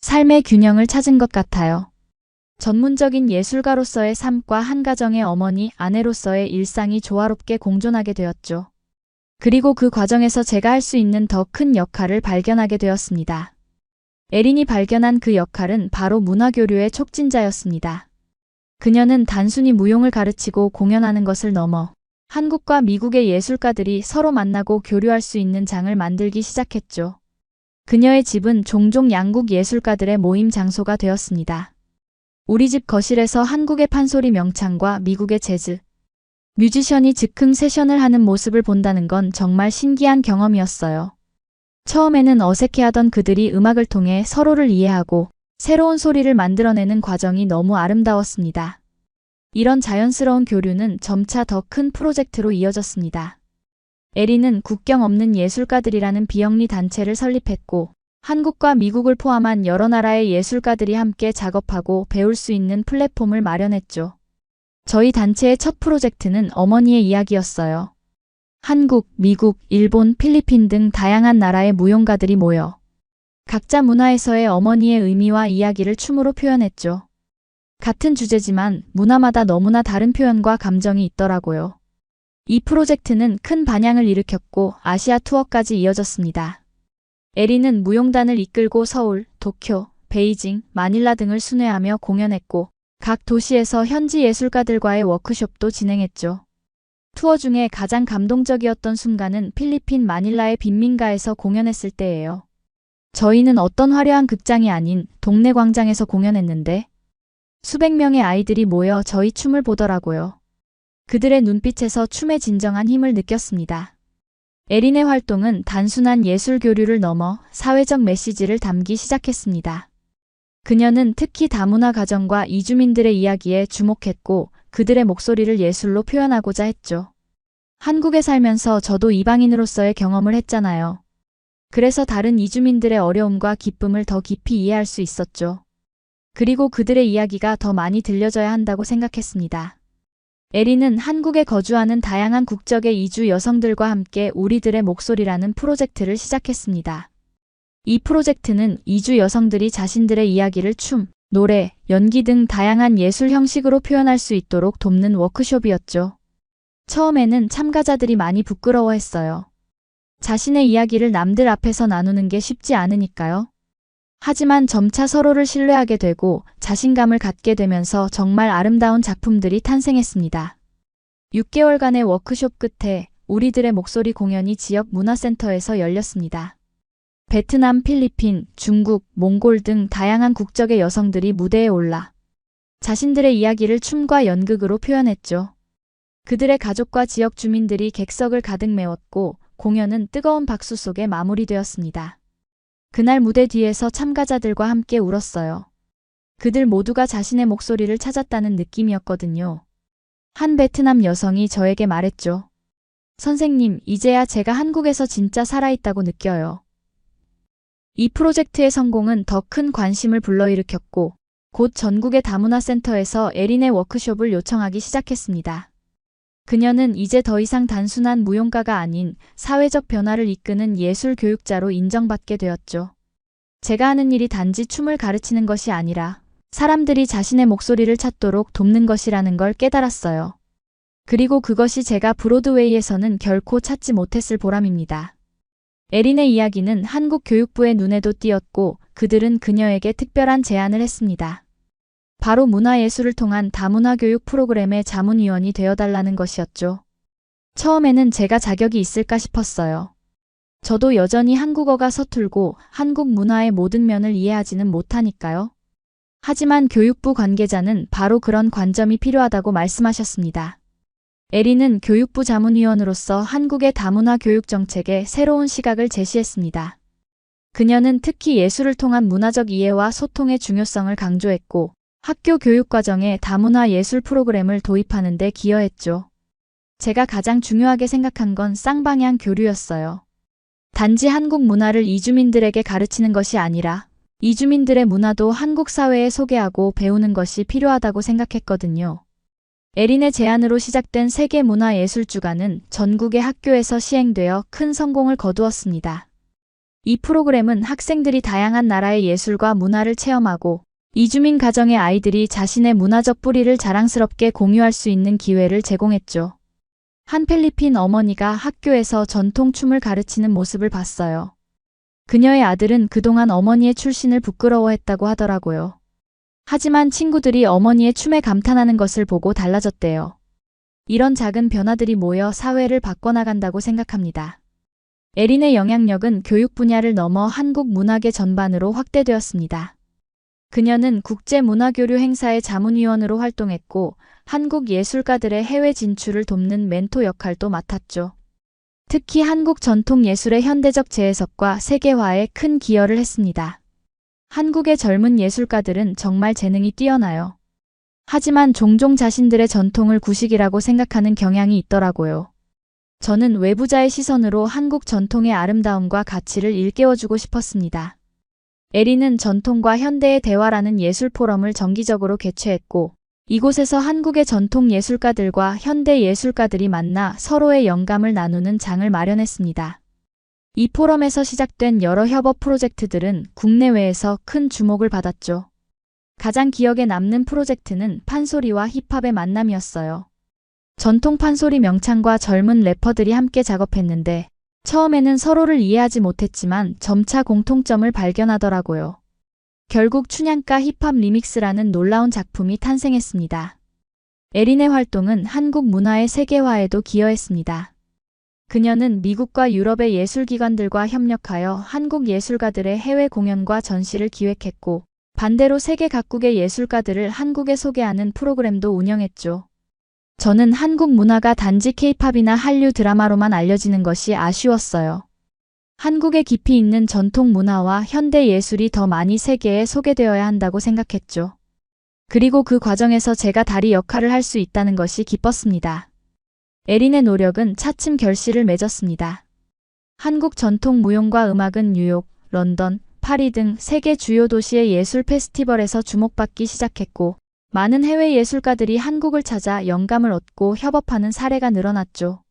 삶의 균형을 찾은 것 같아요. 전문적인 예술가로서의 삶과 한 가정의 어머니, 아내로서의 일상이 조화롭게 공존하게 되었죠. 그리고 그 과정에서 제가 할 수 있는 더 큰 역할을 발견하게 되었습니다. 에린이 발견한 그 역할은 바로 문화교류의 촉진자였습니다. 그녀는 단순히 무용을 가르치고 공연하는 것을 넘어 한국과 미국의 예술가들이 서로 만나고 교류할 수 있는 장을 만들기 시작했죠. 그녀의 집은 종종 양국 예술가들의 모임 장소가 되었습니다. 우리 집 거실에서 한국의 판소리 명창과 미국의 재즈 뮤지션이 즉흥 세션을 하는 모습을 본다는 건 정말 신기한 경험이었어요. 처음에는 어색해하던 그들이 음악을 통해 서로를 이해하고 새로운 소리를 만들어내는 과정이 너무 아름다웠습니다. 이런 자연스러운 교류는 점차 더 큰 프로젝트로 이어졌습니다. 에린은 국경 없는 예술가들이라는 비영리 단체를 설립했고 한국과 미국을 포함한 여러 나라의 예술가들이 함께 작업하고 배울 수 있는 플랫폼을 마련했죠. 저희 단체의 첫 프로젝트는 어머니의 이야기였어요. 한국, 미국, 일본, 필리핀 등 다양한 나라의 무용가들이 모여 각자 문화에서의 어머니의 의미와 이야기를 춤으로 표현했죠. 같은 주제지만 문화마다 너무나 다른 표현과 감정이 있더라고요. 이 프로젝트는 큰 반향을 일으켰고 아시아 투어까지 이어졌습니다. 에린은 무용단을 이끌고 서울, 도쿄, 베이징, 마닐라 등을 순회하며 공연했고 각 도시에서 현지 예술가들과의 워크숍도 진행했죠. 투어 중에 가장 감동적이었던 순간은 필리핀 마닐라의 빈민가에서 공연했을 때예요. 저희는 어떤 화려한 극장이 아닌 동네 광장에서 공연했는데 수백 명의 아이들이 모여 저희 춤을 보더라고요. 그들의 눈빛에서 춤의 진정한 힘을 느꼈습니다. 에린의 활동은 단순한 예술 교류를 넘어 사회적 메시지를 담기 시작했습니다. 그녀는 특히 다문화 가정과 이주민들의 이야기에 주목했고 그들의 목소리를 예술로 표현하고자 했죠. 한국에 살면서 저도 이방인으로서의 경험을 했잖아요. 그래서 다른 이주민들의 어려움과 기쁨을 더 깊이 이해할 수 있었죠. 그리고 그들의 이야기가 더 많이 들려져야 한다고 생각했습니다. 에린은 한국에 거주하는 다양한 국적의 이주 여성들과 함께 우리들의 목소리라는 프로젝트를 시작했습니다. 이 프로젝트는 이주 여성들이 자신들의 이야기를 춤, 노래, 연기 등 다양한 예술 형식으로 표현할 수 있도록 돕는 워크숍이었죠. 처음에는 참가자들이 많이 부끄러워했어요. 자신의 이야기를 남들 앞에서 나누는 게 쉽지 않으니까요. 하지만 점차 서로를 신뢰하게 되고 자신감을 갖게 되면서 정말 아름다운 작품들이 탄생했습니다. 6개월간의 워크숍 끝에 우리들의 목소리 공연이 지역 문화센터에서 열렸습니다. 베트남, 필리핀, 중국, 몽골 등 다양한 국적의 여성들이 무대에 올라 자신들의 이야기를 춤과 연극으로 표현했죠. 그들의 가족과 지역 주민들이 객석을 가득 메웠고 공연은 뜨거운 박수 속에 마무리되었습니다. 그날 무대 뒤에서 참가자들과 함께 울었어요. 그들 모두가 자신의 목소리를 찾았다는 느낌이었거든요. 한 베트남 여성이 저에게 말했죠. 선생님, 이제야 제가 한국에서 진짜 살아있다고 느껴요. 이 프로젝트의 성공은 더 큰 관심을 불러일으켰고 곧 전국의 다문화센터에서 에린의 워크숍을 요청하기 시작했습니다. 그녀는 이제 더 이상 단순한 무용가가 아닌 사회적 변화를 이끄는 예술 교육자로 인정받게 되었죠. 제가 하는 일이 단지 춤을 가르치는 것이 아니라 사람들이 자신의 목소리를 찾도록 돕는 것이라는 걸 깨달았어요. 그리고 그것이 제가 브로드웨이에서는 결코 찾지 못했을 보람입니다. 에린의 이야기는 한국 교육부의 눈에도 띄었고 그들은 그녀에게 특별한 제안을 했습니다. 바로 문화예술을 통한 다문화 교육 프로그램의 자문위원이 되어달라는 것이었죠. 처음에는 제가 자격이 있을까 싶었어요. 저도 여전히 한국어가 서툴고 한국 문화의 모든 면을 이해하지는 못하니까요. 하지만 교육부 관계자는 바로 그런 관점이 필요하다고 말씀하셨습니다. 에린은 교육부 자문위원으로서 한국의 다문화 교육 정책에 새로운 시각을 제시했습니다. 그녀는 특히 예술을 통한 문화적 이해와 소통의 중요성을 강조했고 학교 교육 과정에 다문화 예술 프로그램을 도입하는 데 기여했죠. 제가 가장 중요하게 생각한 건 쌍방향 교류였어요. 단지 한국 문화를 이주민들에게 가르치는 것이 아니라 이주민들의 문화도 한국 사회에 소개하고 배우는 것이 필요하다고 생각했거든요. 에린의 제안으로 시작된 세계문화예술주간은 전국의 학교에서 시행되어 큰 성공을 거두었습니다. 이 프로그램은 학생들이 다양한 나라의 예술과 문화를 체험하고 이주민 가정의 아이들이 자신의 문화적 뿌리를 자랑스럽게 공유할 수 있는 기회를 제공했죠. 한 필리핀 어머니가 학교에서 전통 춤을 가르치는 모습을 봤어요. 그녀의 아들은 그동안 어머니의 출신을 부끄러워했다고 하더라고요. 하지만 친구들이 어머니의 춤에 감탄하는 것을 보고 달라졌대요. 이런 작은 변화들이 모여 사회를 바꿔나간다고 생각합니다. 에린의 영향력은 교육 분야를 넘어 한국 문화계 전반으로 확대되었습니다. 그녀는 국제문화교류 행사의 자문위원으로 활동했고 한국 예술가들의 해외 진출을 돕는 멘토 역할도 맡았죠. 특히 한국 전통 예술의 현대적 재해석과 세계화에 큰 기여를 했습니다. 한국의 젊은 예술가들은 정말 재능이 뛰어나요. 하지만 종종 자신들의 전통을 구식이라고 생각하는 경향이 있더라고요. 저는 외부자의 시선으로 한국 전통의 아름다움과 가치를 일깨워주고 싶었습니다. 에린은 전통과 현대의 대화라는 예술 포럼을 정기적으로 개최했고 이곳에서 한국의 전통 예술가들과 현대 예술가들이 만나 서로의 영감을 나누는 장을 마련했습니다. 이 포럼에서 시작된 여러 협업 프로젝트들은 국내외에서 큰 주목을 받았죠. 가장 기억에 남는 프로젝트는 판소리와 힙합의 만남이었어요. 전통 판소리 명창과 젊은 래퍼들이 함께 작업했는데 처음에는 서로를 이해하지 못했지만 점차 공통점을 발견하더라고요. 결국 춘향가 힙합 리믹스라는 놀라운 작품이 탄생했습니다. 에린의 활동은 한국 문화의 세계화에도 기여했습니다. 그녀는 미국과 유럽의 예술기관들과 협력하여 한국 예술가들의 해외 공연과 전시를 기획했고 반대로 세계 각국의 예술가들을 한국에 소개하는 프로그램도 운영했죠. 저는 한국 문화가 단지 K-팝이나 한류 드라마로만 알려지는 것이 아쉬웠어요. 한국의 깊이 있는 전통 문화와 현대 예술이 더 많이 세계에 소개되어야 한다고 생각했죠. 그리고 그 과정에서 제가 다리 역할을 할 수 있다는 것이 기뻤습니다. 에린의 노력은 차츰 결실을 맺었습니다. 한국 전통 무용과 음악은 뉴욕, 런던, 파리 등 세계 주요 도시의 예술 페스티벌에서 주목받기 시작했고 많은 해외 예술가들이 한국을 찾아 영감을 얻고 협업하는 사례가 늘어났죠.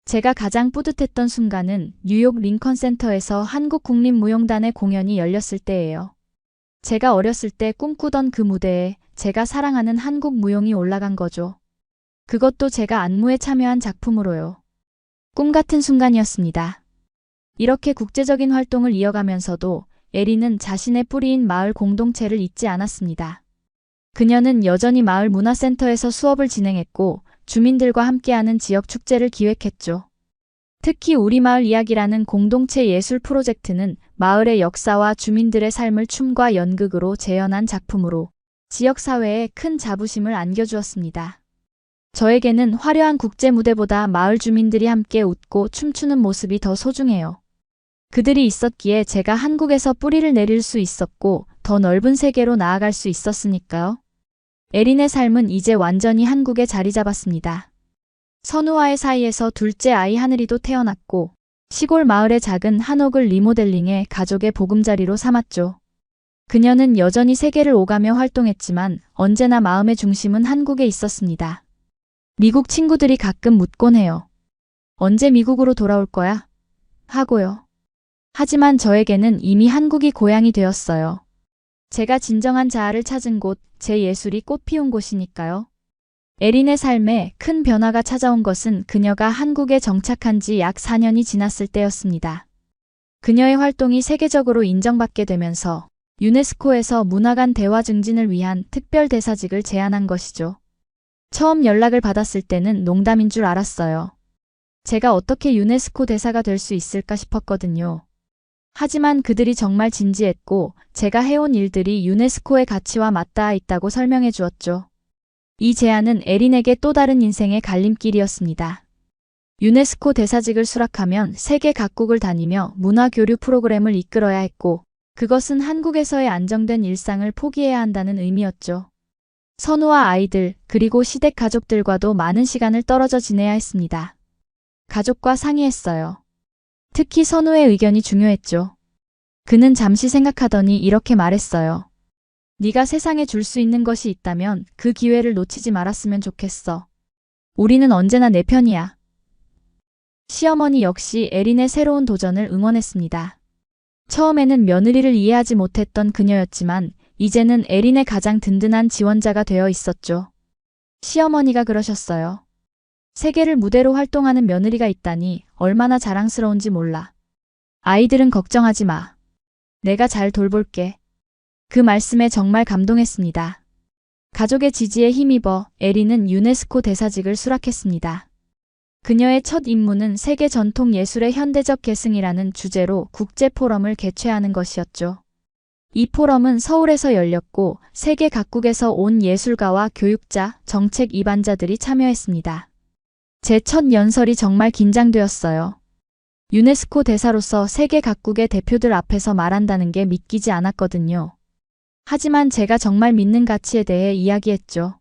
제가 가장 뿌듯했던 순간은 뉴욕 링컨 센터에서 한국국립무용단의 공연이 열렸을 때예요. 제가 어렸을 때 꿈꾸던 그 무대에 제가 사랑하는 한국 무용이 올라간 거죠. 그것도 제가 안무에 참여한 작품으로요. 꿈 같은 순간이었습니다. 이렇게 국제적인 활동을 이어가면서도 에린은 자신의 뿌리인 마을 공동체를 잊지 않았습니다. 그녀는 여전히 마을 문화센터에서 수업을 진행했고 주민들과 함께하는 지역 축제를 기획했죠. 특히 우리 마을 이야기라는 공동체 예술 프로젝트는 마을의 역사와 주민들의 삶을 춤과 연극으로 재현한 작품으로 지역사회에 큰 자부심을 안겨주었습니다. 저에게는 화려한 국제 무대보다 마을 주민들이 함께 웃고 춤추는 모습이 더 소중해요. 그들이 있었기에 제가 한국에서 뿌리를 내릴 수 있었고 더 넓은 세계로 나아갈 수 있었으니까요. 에린의 삶은 이제 완전히 한국에 자리 잡았습니다. 선우와의 사이에서 둘째 아이 하늘이도 태어났고 시골 마을의 작은 한옥을 리모델링해 가족의 보금자리로 삼았죠. 그녀는 여전히 세계를 오가며 활동했지만 언제나 마음의 중심은 한국에 있었습니다. 미국 친구들이 가끔 묻곤 해요. 언제 미국으로 돌아올 거야? 하고요. 하지만 저에게는 이미 한국이 고향이 되었어요. 제가 진정한 자아를 찾은 곳, 제 예술이 꽃피운 곳이니까요. 에린의 삶에 큰 변화가 찾아온 것은 그녀가 한국에 정착한 지 약 4년이 지났을 때였습니다. 그녀의 활동이 세계적으로 인정받게 되면서 유네스코에서 문화간 대화 증진을 위한 특별 대사직을 제안한 것이죠. 처음 연락을 받았을 때는 농담인 줄 알았어요. 제가 어떻게 유네스코 대사가 될 수 있을까 싶었거든요. 하지만 그들이 정말 진지했고 제가 해온 일들이 유네스코의 가치와 맞닿아 있다고 설명해 주었죠. 이 제안은 에린에게 또 다른 인생의 갈림길이었습니다. 유네스코 대사직을 수락하면 세계 각국을 다니며 문화 교류 프로그램을 이끌어야 했고 그것은 한국에서의 안정된 일상을 포기해야 한다는 의미였죠. 선우와 아이들 그리고 시댁 가족들과도 많은 시간을 떨어져 지내야 했습니다. 가족과 상의했어요. 특히 선우의 의견이 중요했죠. 그는 잠시 생각하더니 이렇게 말했어요. 네가 세상에 줄 수 있는 것이 있다면 그 기회를 놓치지 말았으면 좋겠어. 우리는 언제나 내 편이야. 시어머니 역시 에린의 새로운 도전을 응원했습니다. 처음에는 며느리를 이해하지 못했던 그녀였지만 이제는 에린의 가장 든든한 지원자가 되어 있었죠. 시어머니가 그러셨어요. 세계를 무대로 활동하는 며느리가 있다니 얼마나 자랑스러운지 몰라. 아이들은 걱정하지 마. 내가 잘 돌볼게. 그 말씀에 정말 감동했습니다. 가족의 지지에 힘입어 에린은 유네스코 대사직을 수락했습니다. 그녀의 첫 임무는 세계 전통 예술의 현대적 계승이라는 주제로 국제 포럼을 개최하는 것이었죠. 이 포럼은 서울에서 열렸고 세계 각국에서 온 예술가와 교육자, 정책 입안자들이 참여했습니다. 제 첫 연설이 정말 긴장되었어요. 유네스코 대사로서 세계 각국의 대표들 앞에서 말한다는 게 믿기지 않았거든요. 하지만 제가 정말 믿는 가치에 대해 이야기했죠.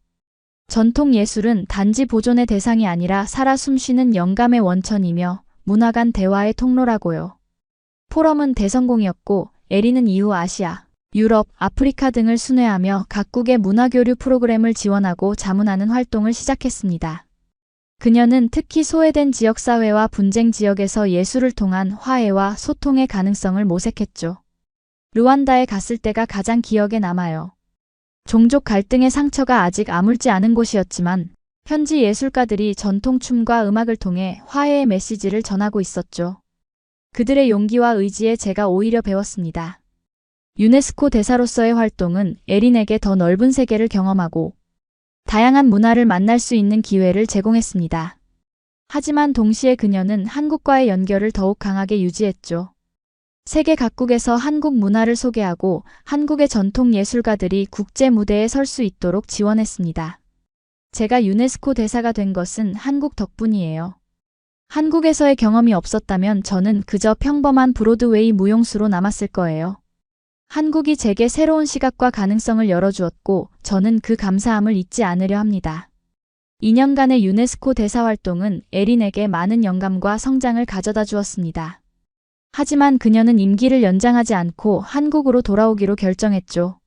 전통 예술은 단지 보존의 대상이 아니라 살아 숨쉬는 영감의 원천이며 문화 간 대화의 통로라고요. 포럼은 대성공이었고 에린은 이후 아시아, 유럽, 아프리카 등을 순회하며 각국의 문화교류 프로그램을 지원하고 자문하는 활동을 시작했습니다. 그녀는 특히 소외된 지역사회와 분쟁 지역에서 예술을 통한 화해와 소통의 가능성을 모색했죠. 르완다에 갔을 때가 가장 기억에 남아요. 종족 갈등의 상처가 아직 아물지 않은 곳이었지만 현지 예술가들이 전통 춤과 음악을 통해 화해의 메시지를 전하고 있었죠. 그들의 용기와 의지에 제가 오히려 배웠습니다. 유네스코 대사로서의 활동은 에린에게 더 넓은 세계를 경험하고 다양한 문화를 만날 수 있는 기회를 제공했습니다. 하지만 동시에 그녀는 한국과의 연결을 더욱 강하게 유지했죠. 세계 각국에서 한국 문화를 소개하고 한국의 전통 예술가들이 국제 무대에 설 수 있도록 지원했습니다. 제가 유네스코 대사가 된 것은 한국 덕분이에요. 한국에서의 경험이 없었다면 저는 그저 평범한 브로드웨이 무용수로 남았을 거예요. 한국이 제게 새로운 시각과 가능성을 열어주었고 저는 그 감사함을 잊지 않으려 합니다. 2년간의 유네스코 대사 활동은 에린에게 많은 영감과 성장을 가져다 주었습니다. 하지만 그녀는 임기를 연장하지 않고 한국으로 돌아오기로 결정했죠.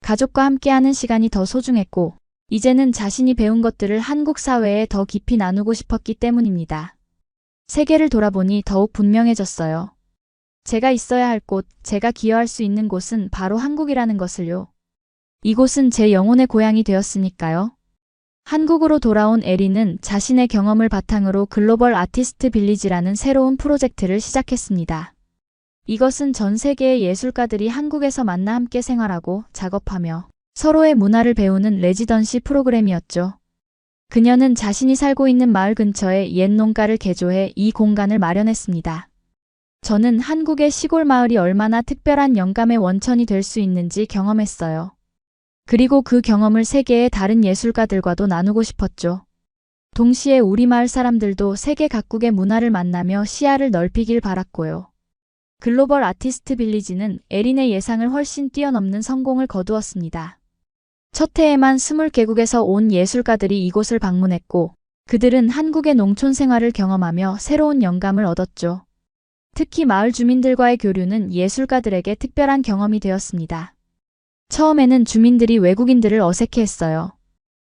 가족과 함께하는 시간이 더 소중했고 이제는 자신이 배운 것들을 한국 사회에 더 깊이 나누고 싶었기 때문입니다. 세계를 돌아보니 더욱 분명해졌어요. 제가 있어야 할 곳, 제가 기여할 수 있는 곳은 바로 한국이라는 것을요. 이곳은 제 영혼의 고향이 되었으니까요. 한국으로 돌아온 에린은 자신의 경험을 바탕으로 글로벌 아티스트 빌리지라는 새로운 프로젝트를 시작했습니다. 이것은 전 세계의 예술가들이 한국에서 만나 함께 생활하고 작업하며 서로의 문화를 배우는 레지던시 프로그램이었죠. 그녀는 자신이 살고 있는 마을 근처에 옛 농가를 개조해 이 공간을 마련했습니다. 저는 한국의 시골 마을이 얼마나 특별한 영감의 원천이 될 수 있는지 경험했어요. 그리고 그 경험을 세계의 다른 예술가들과도 나누고 싶었죠. 동시에 우리 마을 사람들도 세계 각국의 문화를 만나며 시야를 넓히길 바랐고요. 글로벌 아티스트 빌리지는 에린의 예상을 훨씬 뛰어넘는 성공을 거두었습니다. 첫 해에만 20개국에서 온 예술가들이 이곳을 방문했고, 그들은 한국의 농촌 생활을 경험하며 새로운 영감을 얻었죠. 특히 마을 주민들과의 교류는 예술가들에게 특별한 경험이 되었습니다. 처음에는 주민들이 외국인들을 어색해했어요.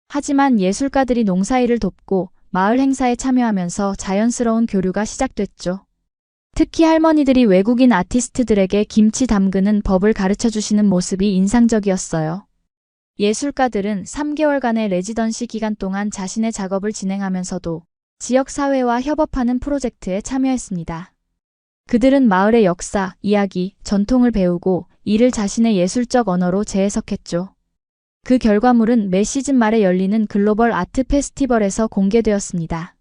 하지만 예술가들이 농사일을 돕고 마을 행사에 참여하면서 자연스러운 교류가 시작됐죠. 특히 할머니들이 외국인 아티스트들에게 김치 담그는 법을 가르쳐 주시는 모습이 인상적이었어요. 예술가들은 3개월간의 레지던시 기간 동안 자신의 작업을 진행하면서도 지역사회와 협업하는 프로젝트에 참여했습니다. 그들은 마을의 역사, 이야기, 전통을 배우고 이를 자신의 예술적 언어로 재해석했죠. 그 결과물은 매 시즌 말에 열리는 글로벌 아트 페스티벌에서 공개되었습니다.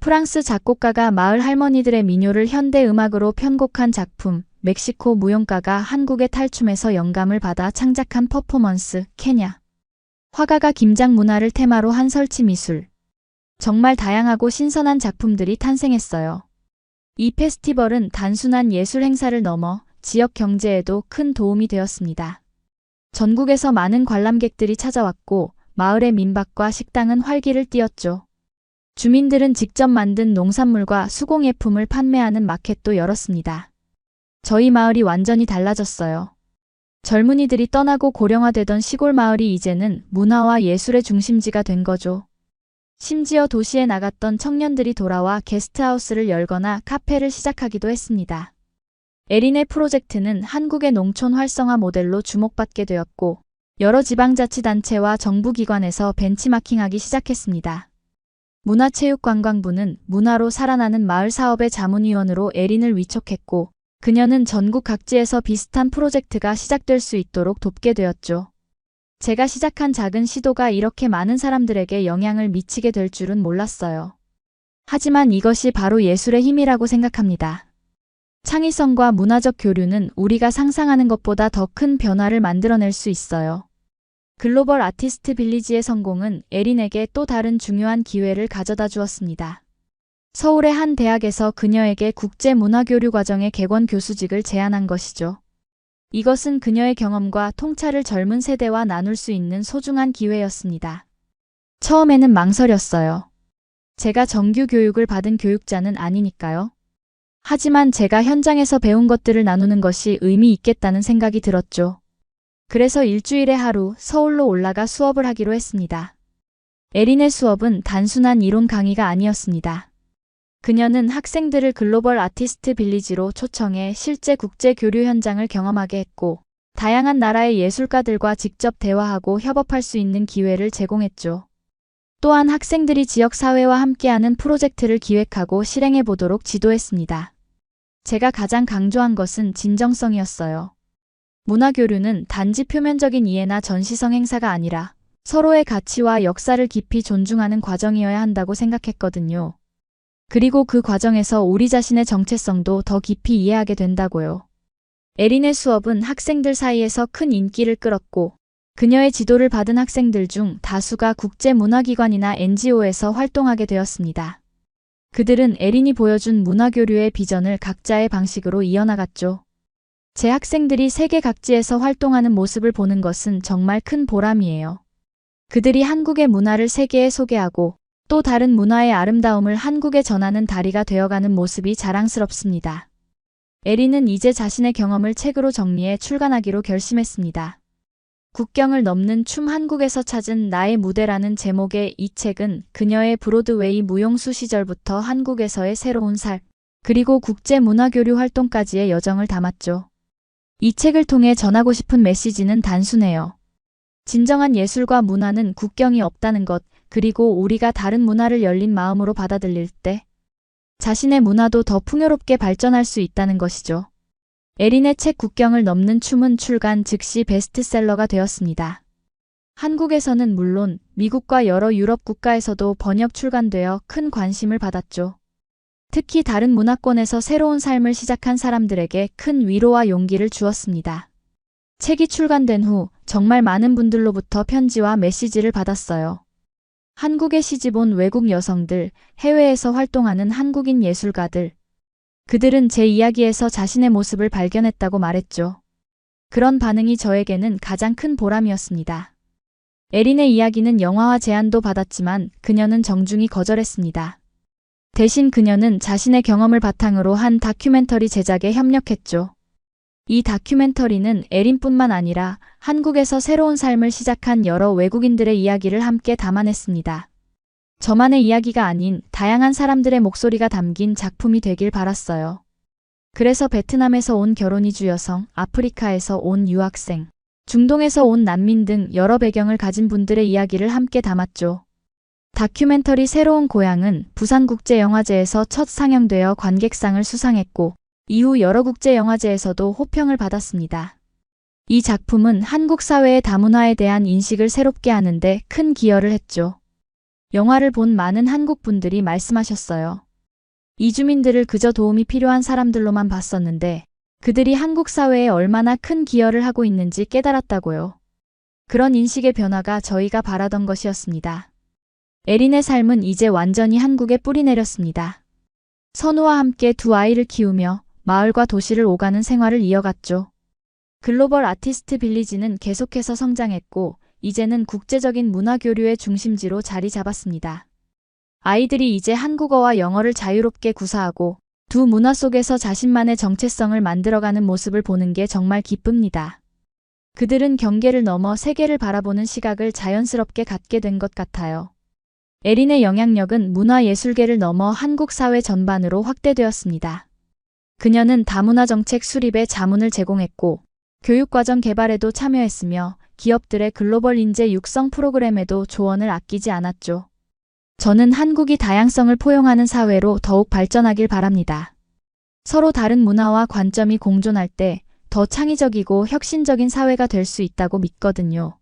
프랑스 작곡가가 마을 할머니들의 민요를 현대 음악으로 편곡한 작품, 멕시코 무용가가 한국의 탈춤에서 영감을 받아 창작한 퍼포먼스, 케냐. 화가가 김장 문화를 테마로 한 설치 미술. 정말 다양하고 신선한 작품들이 탄생했어요. 이 페스티벌은 단순한 예술 행사를 넘어 지역 경제에도 큰 도움이 되었습니다. 전국에서 많은 관람객들이 찾아왔고 마을의 민박과 식당은 활기를 띠었죠. 주민들은 직접 만든 농산물과 수공예품을 판매하는 마켓도 열었습니다. 저희 마을이 완전히 달라졌어요. 젊은이들이 떠나고 고령화되던 시골 마을이 이제는 문화와 예술의 중심지가 된 거죠. 심지어 도시에 나갔던 청년들이 돌아와 게스트하우스를 열거나 카페를 시작하기도 했습니다. 에린의 프로젝트는 한국의 농촌 활성화 모델로 주목받게 되었고 여러 지방자치단체와 정부기관에서 벤치마킹하기 시작했습니다. 문화체육관광부는 문화로 살아나는 마을 사업의 자문위원으로 에린을 위촉했고 그녀는 전국 각지에서 비슷한 프로젝트가 시작될 수 있도록 돕게 되었죠. 제가 시작한 작은 시도가 이렇게 많은 사람들에게 영향을 미치게 될 줄은 몰랐어요. 하지만 이것이 바로 예술의 힘이라고 생각합니다. 창의성과 문화적 교류는 우리가 상상하는 것보다 더 큰 변화를 만들어낼 수 있어요. 글로벌 아티스트 빌리지의 성공은 에린에게 또 다른 중요한 기회를 가져다 주었습니다. 서울의 한 대학에서 그녀에게 국제문화교류 과정의 객원 교수직을 제안한 것이죠. 이것은 그녀의 경험과 통찰을 젊은 세대와 나눌 수 있는 소중한 기회였습니다. 처음에는 망설였어요. 제가 정규 교육을 받은 교육자는 아니니까요. 하지만 제가 현장에서 배운 것들을 나누는 것이 의미 있겠다는 생각이 들었죠. 그래서 일주일에 하루 서울로 올라가 수업을 하기로 했습니다. 에린의 수업은 단순한 이론 강의가 아니었습니다. 그녀는 학생들을 글로벌 아티스트 빌리지로 초청해 실제 국제 교류 현장을 경험하게 했고, 다양한 나라의 예술가들과 직접 대화하고 협업할 수 있는 기회를 제공했죠. 또한 학생들이 지역사회와 함께하는 프로젝트를 기획하고 실행해 보도록 지도했습니다. 제가 가장 강조한 것은 진정성이었어요. 문화교류는 단지 표면적인 이해나 전시성 행사가 아니라 서로의 가치와 역사를 깊이 존중하는 과정이어야 한다고 생각했거든요. 그리고 그 과정에서 우리 자신의 정체성도 더 깊이 이해하게 된다고요. 에린의 수업은 학생들 사이에서 큰 인기를 끌었고, 그녀의 지도를 받은 학생들 중 다수가 국제문화기관이나 NGO에서 활동하게 되었습니다. 그들은 에린이 보여준 문화교류의 비전을 각자의 방식으로 이어나갔죠. 제 학생들이 세계 각지에서 활동하는 모습을 보는 것은 정말 큰 보람이에요. 그들이 한국의 문화를 세계에 소개하고 또 다른 문화의 아름다움을 한국에 전하는 다리가 되어가는 모습이 자랑스럽습니다. 에린은 이제 자신의 경험을 책으로 정리해 출간하기로 결심했습니다. 국경을 넘는 춤 한국에서 찾은 나의 무대라는 제목의 이 책은 그녀의 브로드웨이 무용수 시절부터 한국에서의 새로운 삶, 그리고 국제문화교류 활동까지의 여정을 담았죠. 이 책을 통해 전하고 싶은 메시지는 단순해요. 진정한 예술과 문화는 국경이 없다는 것, 그리고 우리가 다른 문화를 열린 마음으로 받아들일 때 자신의 문화도 더 풍요롭게 발전할 수 있다는 것이죠. 에린의 책 국경을 넘는 춤은 출간 즉시 베스트셀러가 되었습니다. 한국에서는 물론 미국과 여러 유럽 국가에서도 번역 출간되어 큰 관심을 받았죠. 특히 다른 문화권에서 새로운 삶을 시작한 사람들에게 큰 위로와 용기를 주었습니다. 책이 출간된 후 정말 많은 분들로부터 편지와 메시지를 받았어요. 한국에 시집온 외국 여성들, 해외에서 활동하는 한국인 예술가들. 그들은 제 이야기에서 자신의 모습을 발견했다고 말했죠. 그런 반응이 저에게는 가장 큰 보람이었습니다. 에린의 이야기는 영화화 제안도 받았지만 그녀는 정중히 거절했습니다. 대신 그녀는 자신의 경험을 바탕으로 한 다큐멘터리 제작에 협력했죠. 이 다큐멘터리는 에린뿐만 아니라 한국에서 새로운 삶을 시작한 여러 외국인들의 이야기를 함께 담아냈습니다. 저만의 이야기가 아닌 다양한 사람들의 목소리가 담긴 작품이 되길 바랐어요. 그래서 베트남에서 온 결혼이주 여성, 아프리카에서 온 유학생, 중동에서 온 난민 등 여러 배경을 가진 분들의 이야기를 함께 담았죠. 다큐멘터리 새로운 고향은 부산국제영화제에서 첫 상영되어 관객상을 수상했고 이후 여러 국제영화제에서도 호평을 받았습니다. 이 작품은 한국 사회의 다문화에 대한 인식을 새롭게 하는데 큰 기여를 했죠. 영화를 본 많은 한국 분들이 말씀하셨어요. 이주민들을 그저 도움이 필요한 사람들로만 봤었는데 그들이 한국 사회에 얼마나 큰 기여를 하고 있는지 깨달았다고요. 그런 인식의 변화가 저희가 바라던 것이었습니다. 에린의 삶은 이제 완전히 한국에 뿌리 내렸습니다. 선우와 함께 두 아이를 키우며 마을과 도시를 오가는 생활을 이어갔죠. 글로벌 아티스트 빌리지는 계속해서 성장했고 이제는 국제적인 문화 교류의 중심지로 자리 잡았습니다. 아이들이 이제 한국어와 영어를 자유롭게 구사하고 두 문화 속에서 자신만의 정체성을 만들어가는 모습을 보는 게 정말 기쁩니다. 그들은 경계를 넘어 세계를 바라보는 시각을 자연스럽게 갖게 된 것 같아요. 에린의 영향력은 문화예술계를 넘어 한국 사회 전반으로 확대되었습니다. 그녀는 다문화 정책 수립에 자문을 제공했고 교육과정 개발에도 참여했으며 기업들의 글로벌 인재 육성 프로그램에도 조언을 아끼지 않았죠. 저는 한국이 다양성을 포용하는 사회로 더욱 발전하길 바랍니다. 서로 다른 문화와 관점이 공존할 때 더 창의적이고 혁신적인 사회가 될 수 있다고 믿거든요.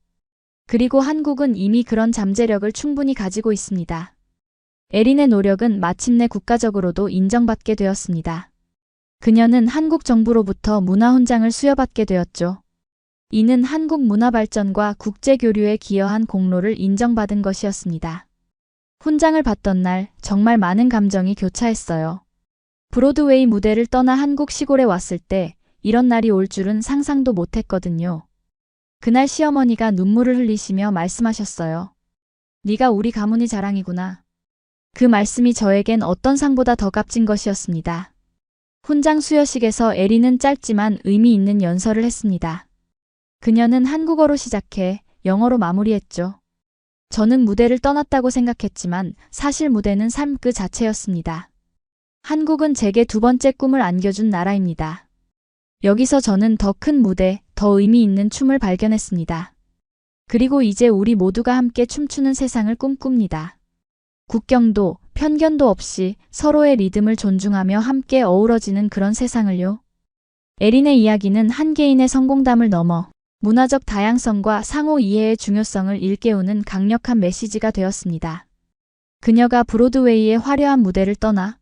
그리고 한국은 이미 그런 잠재력을 충분히 가지고 있습니다. 에린의 노력은 마침내 국가적으로도 인정받게 되었습니다. 그녀는 한국 정부로부터 문화훈장을 수여받게 되었죠. 이는 한국 문화 발전과 국제교류에 기여한 공로를 인정받은 것이었습니다. 훈장을 받던 날 정말 많은 감정이 교차했어요. 브로드웨이 무대를 떠나 한국 시골에 왔을 때 이런 날이 올 줄은 상상도 못했거든요. 그날 시어머니가 눈물을 흘리시며 말씀하셨어요. 네가 우리 가문의 자랑이구나. 그 말씀이 저에겐 어떤 상보다 더 값진 것이었습니다. 훈장 수여식에서 에린은 짧지만 의미 있는 연설을 했습니다. 그녀는 한국어로 시작해 영어로 마무리했죠. 저는 무대를 떠났다고 생각했지만 사실 무대는 삶 그 자체였습니다. 한국은 제게 두 번째 꿈을 안겨준 나라입니다. 여기서 저는 더 큰 무대, 더 의미 있는 춤을 발견했습니다. 그리고 이제 우리 모두가 함께 춤추는 세상을 꿈꿉니다. 국경도, 편견도 없이 서로의 리듬을 존중하며 함께 어우러지는 그런 세상을요. 에린의 이야기는 한 개인의 성공담을 넘어 문화적 다양성과 상호 이해의 중요성을 일깨우는 강력한 메시지가 되었습니다. 그녀가 브로드웨이의 화려한 무대를 떠나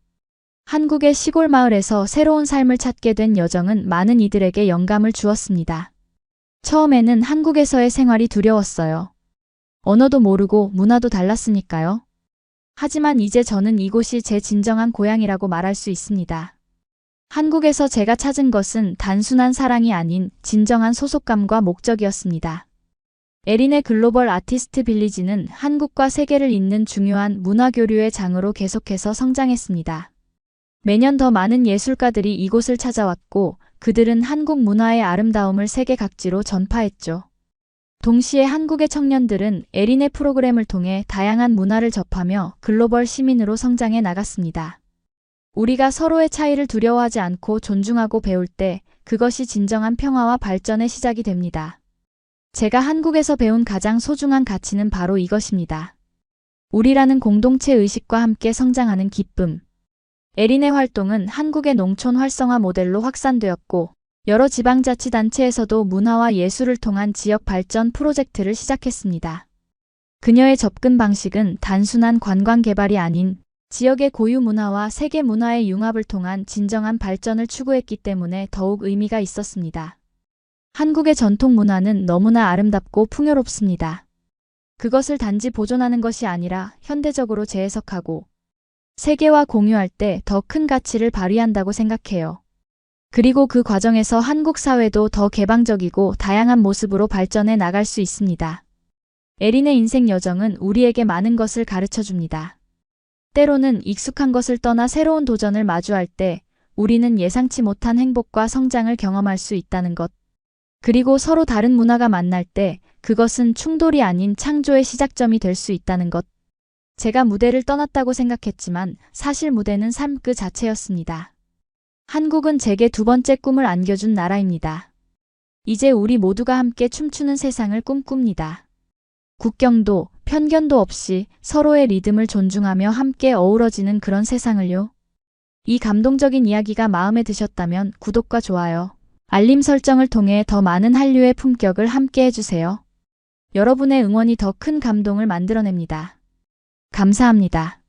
한국의 시골 마을에서 새로운 삶을 찾게 된 여정은 많은 이들에게 영감을 주었습니다. 처음에는 한국에서의 생활이 두려웠어요. 언어도 모르고 문화도 달랐으니까요. 하지만 이제 저는 이곳이 제 진정한 고향이라고 말할 수 있습니다. 한국에서 제가 찾은 것은 단순한 사랑이 아닌 진정한 소속감과 목적이었습니다. 에린의 글로벌 아티스트 빌리지는 한국과 세계를 잇는 중요한 문화교류의 장으로 계속해서 성장했습니다. 매년 더 많은 예술가들이 이곳을 찾아왔고 그들은 한국 문화의 아름다움을 세계 각지로 전파했죠. 동시에 한국의 청년들은 에린의 프로그램을 통해 다양한 문화를 접하며 글로벌 시민으로 성장해 나갔습니다. 우리가 서로의 차이를 두려워하지 않고 존중하고 배울 때 그것이 진정한 평화와 발전의 시작이 됩니다. 제가 한국에서 배운 가장 소중한 가치는 바로 이것입니다. 우리라는 공동체 의식과 함께 성장하는 기쁨. 에린의 활동은 한국의 농촌 활성화 모델로 확산되었고 여러 지방자치단체에서도 문화와 예술을 통한 지역 발전 프로젝트를 시작했습니다. 그녀의 접근 방식은 단순한 관광 개발이 아닌 지역의 고유 문화와 세계 문화의 융합을 통한 진정한 발전을 추구했기 때문에 더욱 의미가 있었습니다. 한국의 전통 문화는 너무나 아름답고 풍요롭습니다. 그것을 단지 보존하는 것이 아니라 현대적으로 재해석하고 세계와 공유할 때 더 큰 가치를 발휘한다고 생각해요. 그리고 그 과정에서 한국 사회도 더 개방적이고 다양한 모습으로 발전해 나갈 수 있습니다. 에린의 인생 여정은 우리에게 많은 것을 가르쳐 줍니다. 때로는 익숙한 것을 떠나 새로운 도전을 마주할 때 우리는 예상치 못한 행복과 성장을 경험할 수 있다는 것. 그리고 서로 다른 문화가 만날 때 그것은 충돌이 아닌 창조의 시작점이 될 수 있다는 것. 제가 무대를 떠났다고 생각했지만 사실 무대는 삶 그 자체였습니다. 한국은 제게 두 번째 꿈을 안겨준 나라입니다. 이제 우리 모두가 함께 춤추는 세상을 꿈꿉니다. 국경도 편견도 없이 서로의 리듬을 존중하며 함께 어우러지는 그런 세상을요. 이 감동적인 이야기가 마음에 드셨다면 구독과 좋아요, 알림 설정을 통해 더 많은 한류의 품격을 함께 해주세요. 여러분의 응원이 더 큰 감동을 만들어냅니다. 감사합니다.